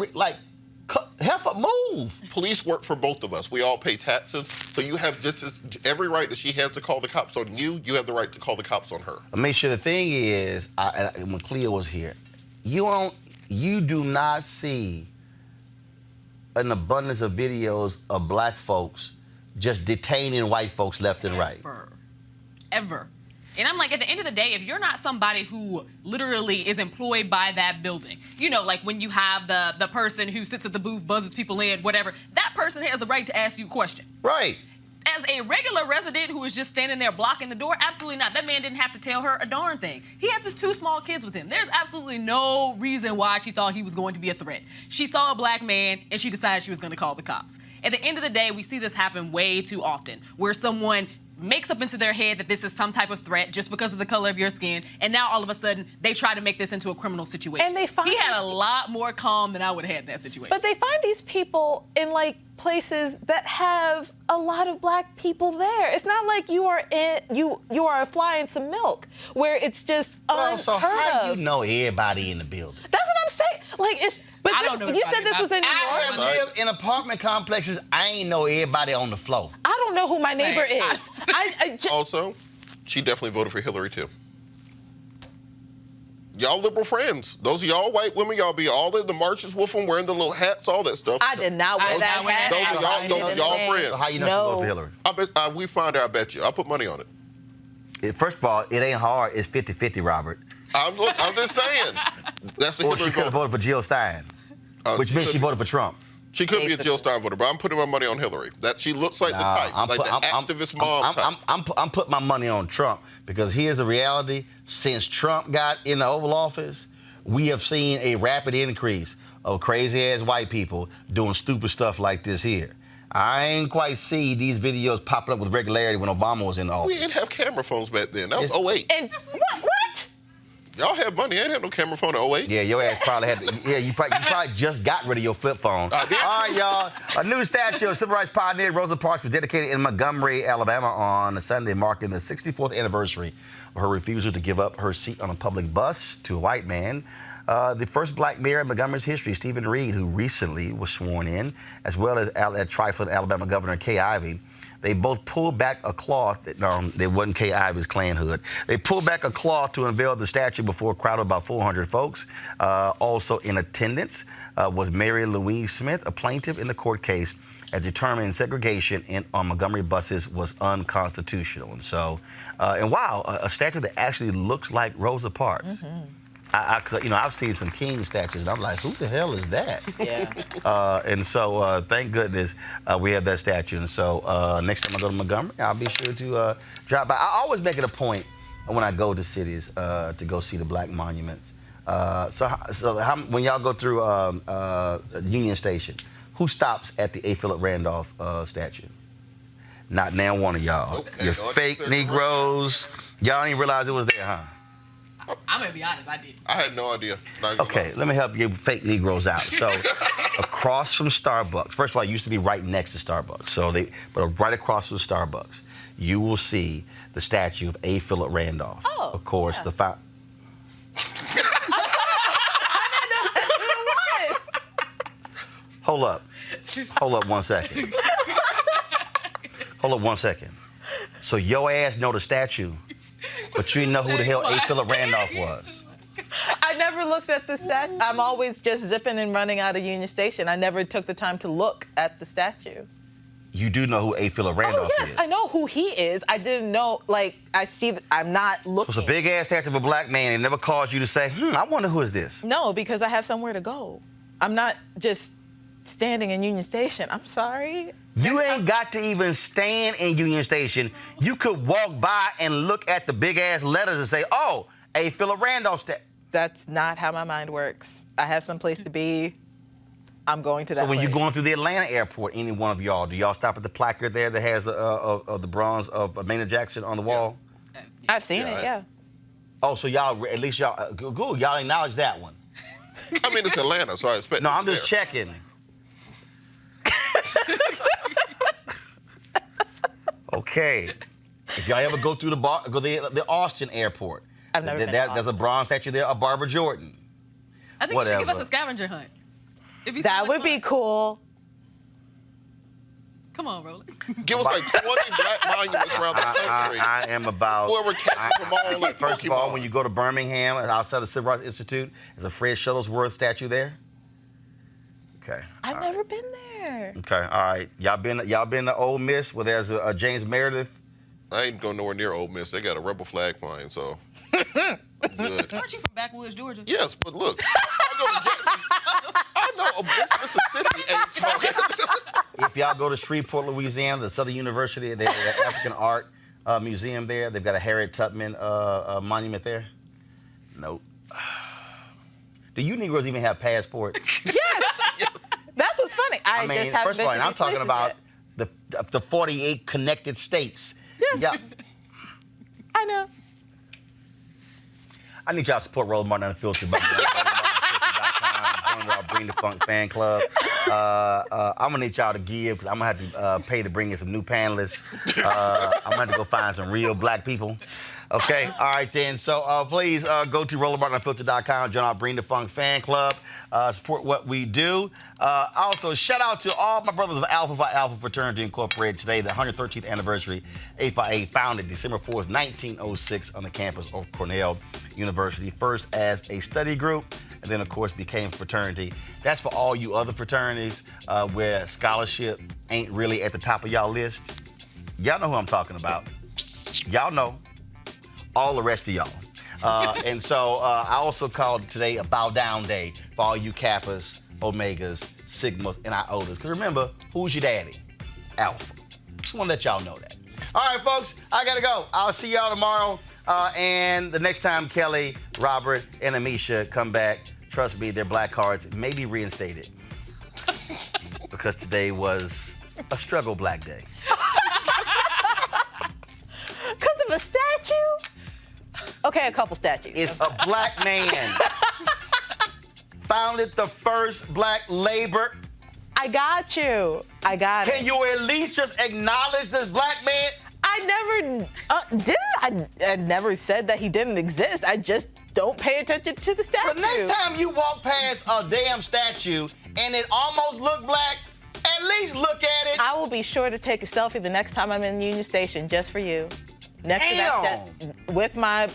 help her move. Police work for both of us. We all pay taxes, so you have just every right that she has to call the cops on you. You have the right to call the cops on her. Make sure the thing is, when Cleo was here, you do not see an abundance of videos of black folks just detaining white folks left and right. Ever. And I'm like, at the end of the day, if you're not somebody who literally is employed by that building, you know, like when you have the person who sits at the booth, buzzes people in, whatever, that person has the right to ask you a question. Right. As a regular resident who is just standing there blocking the door, absolutely not. That man didn't have to tell her a darn thing. He has his 2 small kids with him. There's absolutely no reason why she thought he was going to be a threat. She saw a black man and she decided she was going to call the cops. At the end of the day, we see this happen way too often, where someone makes up into their head that this is some type of threat just because of the color of your skin, and now all of a sudden they try to make this into a criminal situation. And he had a lot more calm than I would have had in that situation. But they find these people in like places that have a lot of black people there. It's not like you are a fly in some milk where it's just unheard so how of. you know everybody in the building? That's what I'm saying. Like I don't know. You said this was in New York. I have lived in apartment complexes. I ain't know everybody on the floor. I don't know who my neighbor is. Also, she definitely voted for Hillary too. Y'all liberal friends. Those of y'all white women, y'all be all in the marches with them, wearing the little hats, all that stuff. I did not wear that hat. Those are y'all friends. So how you know she voted for Hillary? I bet we find her. I bet you. I'll put money on it. First of all, it ain't hard. It's 50-50, Robert. I'm just saying. That's the Or she could have voted for Jill Stein, which means she voted for Trump. She could be a Jill Stein voter, but I'm putting my money on Hillary. That she looks like the type, activist mom type. I'm putting my money on Trump because here's the reality. Since Trump got in the Oval Office, we have seen a rapid increase of crazy-ass white people doing stupid stuff like this here. I ain't quite see these videos popping up with regularity when Obama was in the office. We didn't have camera phones back then. That was 08. And what? Y'all had money. I didn't have no camera phone in 08. Yeah, your ass probably had you probably just got rid of your flip phone. I did. All right, y'all. A new statue of civil rights pioneer Rosa Parks was dedicated in Montgomery, Alabama on a Sunday marking the 64th anniversary of her refusal to give up her seat on a public bus to a white man. The first black mayor in Montgomery's history, Stephen Reed, who recently was sworn in, as well as trifling Alabama Governor Kay Ivey. They both pulled back a cloth. No, they wasn't Kay Ivey's Klan hood. They pulled back a cloth to unveil the statue before a crowd of about 400 folks. Also in attendance was Mary Louise Smith, a plaintiff in the court case that determined segregation on Montgomery buses was unconstitutional. And so, a statue that actually looks like Rosa Parks. Mm-hmm. I've seen some king statues, and I'm like, who the hell is that? Yeah. And so, thank goodness we have that statue. And so, next time I go to Montgomery, I'll be sure to drop by. I always make it a point when I go to cities to go see the black monuments. When y'all go through Union Station, who stops at the A. Philip Randolph statue? Not now one of y'all. Okay. You fake Negroes. Y'all didn't realize it was there, huh? I'm gonna be honest, I did. I had no idea. Okay, let me help you fake Negroes out. So, across from Starbucks, first of all, it used to be right next to Starbucks. But right across from Starbucks, you will see the statue of A. Philip Randolph. Oh, of course, yeah. Hold up 1 second. Hold up 1 second. So your ass know the statue, but you didn't know who the hell A. Philip Randolph was. I never looked at the statue. I'm always just zipping and running out of Union Station. I never took the time to look at the statue. You do know who A. Philip Randolph yes, is. I know who he is. I didn't know, I'm not looking. It's a big-ass statue of a black man. It never caused you to say, I wonder who is this? No, because I have somewhere to go. I'm not just standing in Union Station. I'm sorry. You ain't got to even stand in Union Station. You could walk by and look at the big-ass letters and say, oh, A. Philip Randolph statue. That's not how my mind works. I have some place to be. I'm going to that So when place. you're going through the Atlanta airport, any one of y'all, do y'all stop at the placard there that has the bronze of Maynard Jackson on the wall? I've seen it, yeah. Oh, so y'all, at least y'all, cool, y'all acknowledge that one. I mean, it's Atlanta, so I expect. No, I'm just checking. Okay. If y'all ever go through the Austin airport, I've never been to Austin. There's a bronze statue there of Barbara Jordan. I think you should give us a scavenger hunt. That would be cool. Come on, Roland. Give us like 20 black monuments around the country. I am about. Whoever catches them all, like First of all, Pokemon. when you go to Birmingham, outside the Civil Rights Institute, there's a Fred Shuttlesworth statue there. Okay. I've never been there. Okay. All right. Y'all been to Ole Miss where there's a James Meredith? I ain't going nowhere near Ole Miss. They got a rebel flag flying, so. Good. Aren't you from backwoods, Georgia? Yes, but look, I go to Jackson. I know Mississippi ain't talking. If y'all go to Shreveport, Louisiana, the Southern University, they have an African Art Museum there. They've got a Harriet Tubman monument there. Nope. Do you Negroes even have passports? Yes. That's what's funny. I mean, just haven't first of all, been and to I'm these talking places about the 48 connected states. Yes. Yeah. I know. I need y'all to support Roland Martin Unfiltered. Join our Bring the Funk fan club. I'm gonna need y'all to give because I'm gonna have to pay to bring in some new panelists. I'm gonna have to go find some real black people. Okay, all right then. So please go to RolandMartinUnfiltered.com, join our Bring the Funk fan club, support what we do. Also, shout out to all my brothers of Alpha Phi Alpha Fraternity Incorporated today, the 113th anniversary. A-Phi-A founded December 4th, 1906 on the campus of Cornell University, first as a study group, and then, of course, became fraternity. That's for all you other fraternities where scholarship ain't really at the top of y'all list. Y'all know who I'm talking about. Y'all know. All the rest of y'all. And so I also called today a bow down day for all you Kappas, Omegas, Sigmas, and Iotas. Because remember, who's your daddy? Alpha. Just want to let y'all know that. All right, folks, I got to go. I'll see y'all tomorrow. And the next time Kelly, Robert, and Amisha come back, trust me, their black cards may be reinstated. Because today was a struggle black day. Because of a statue? Okay, a couple statues. It's a black man. Founded the first black labor. I got you. I got it. Can you at least just acknowledge this black man? I never did. I never said that he didn't exist. I just don't pay attention to the statue. The next time you walk past a damn statue and it almost look black, at least look at it. I will be sure to take a selfie the next time I'm in Union Station just for you. Next to that statue with my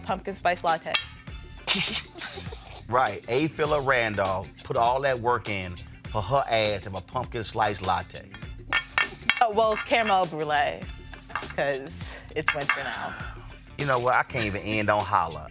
pumpkin spice latte. Right. A. Philip Randolph put all that work in for her ass to have a pumpkin spice latte. Oh, well, caramel brulee, because it's winter now. You know what? I can't even end on holla.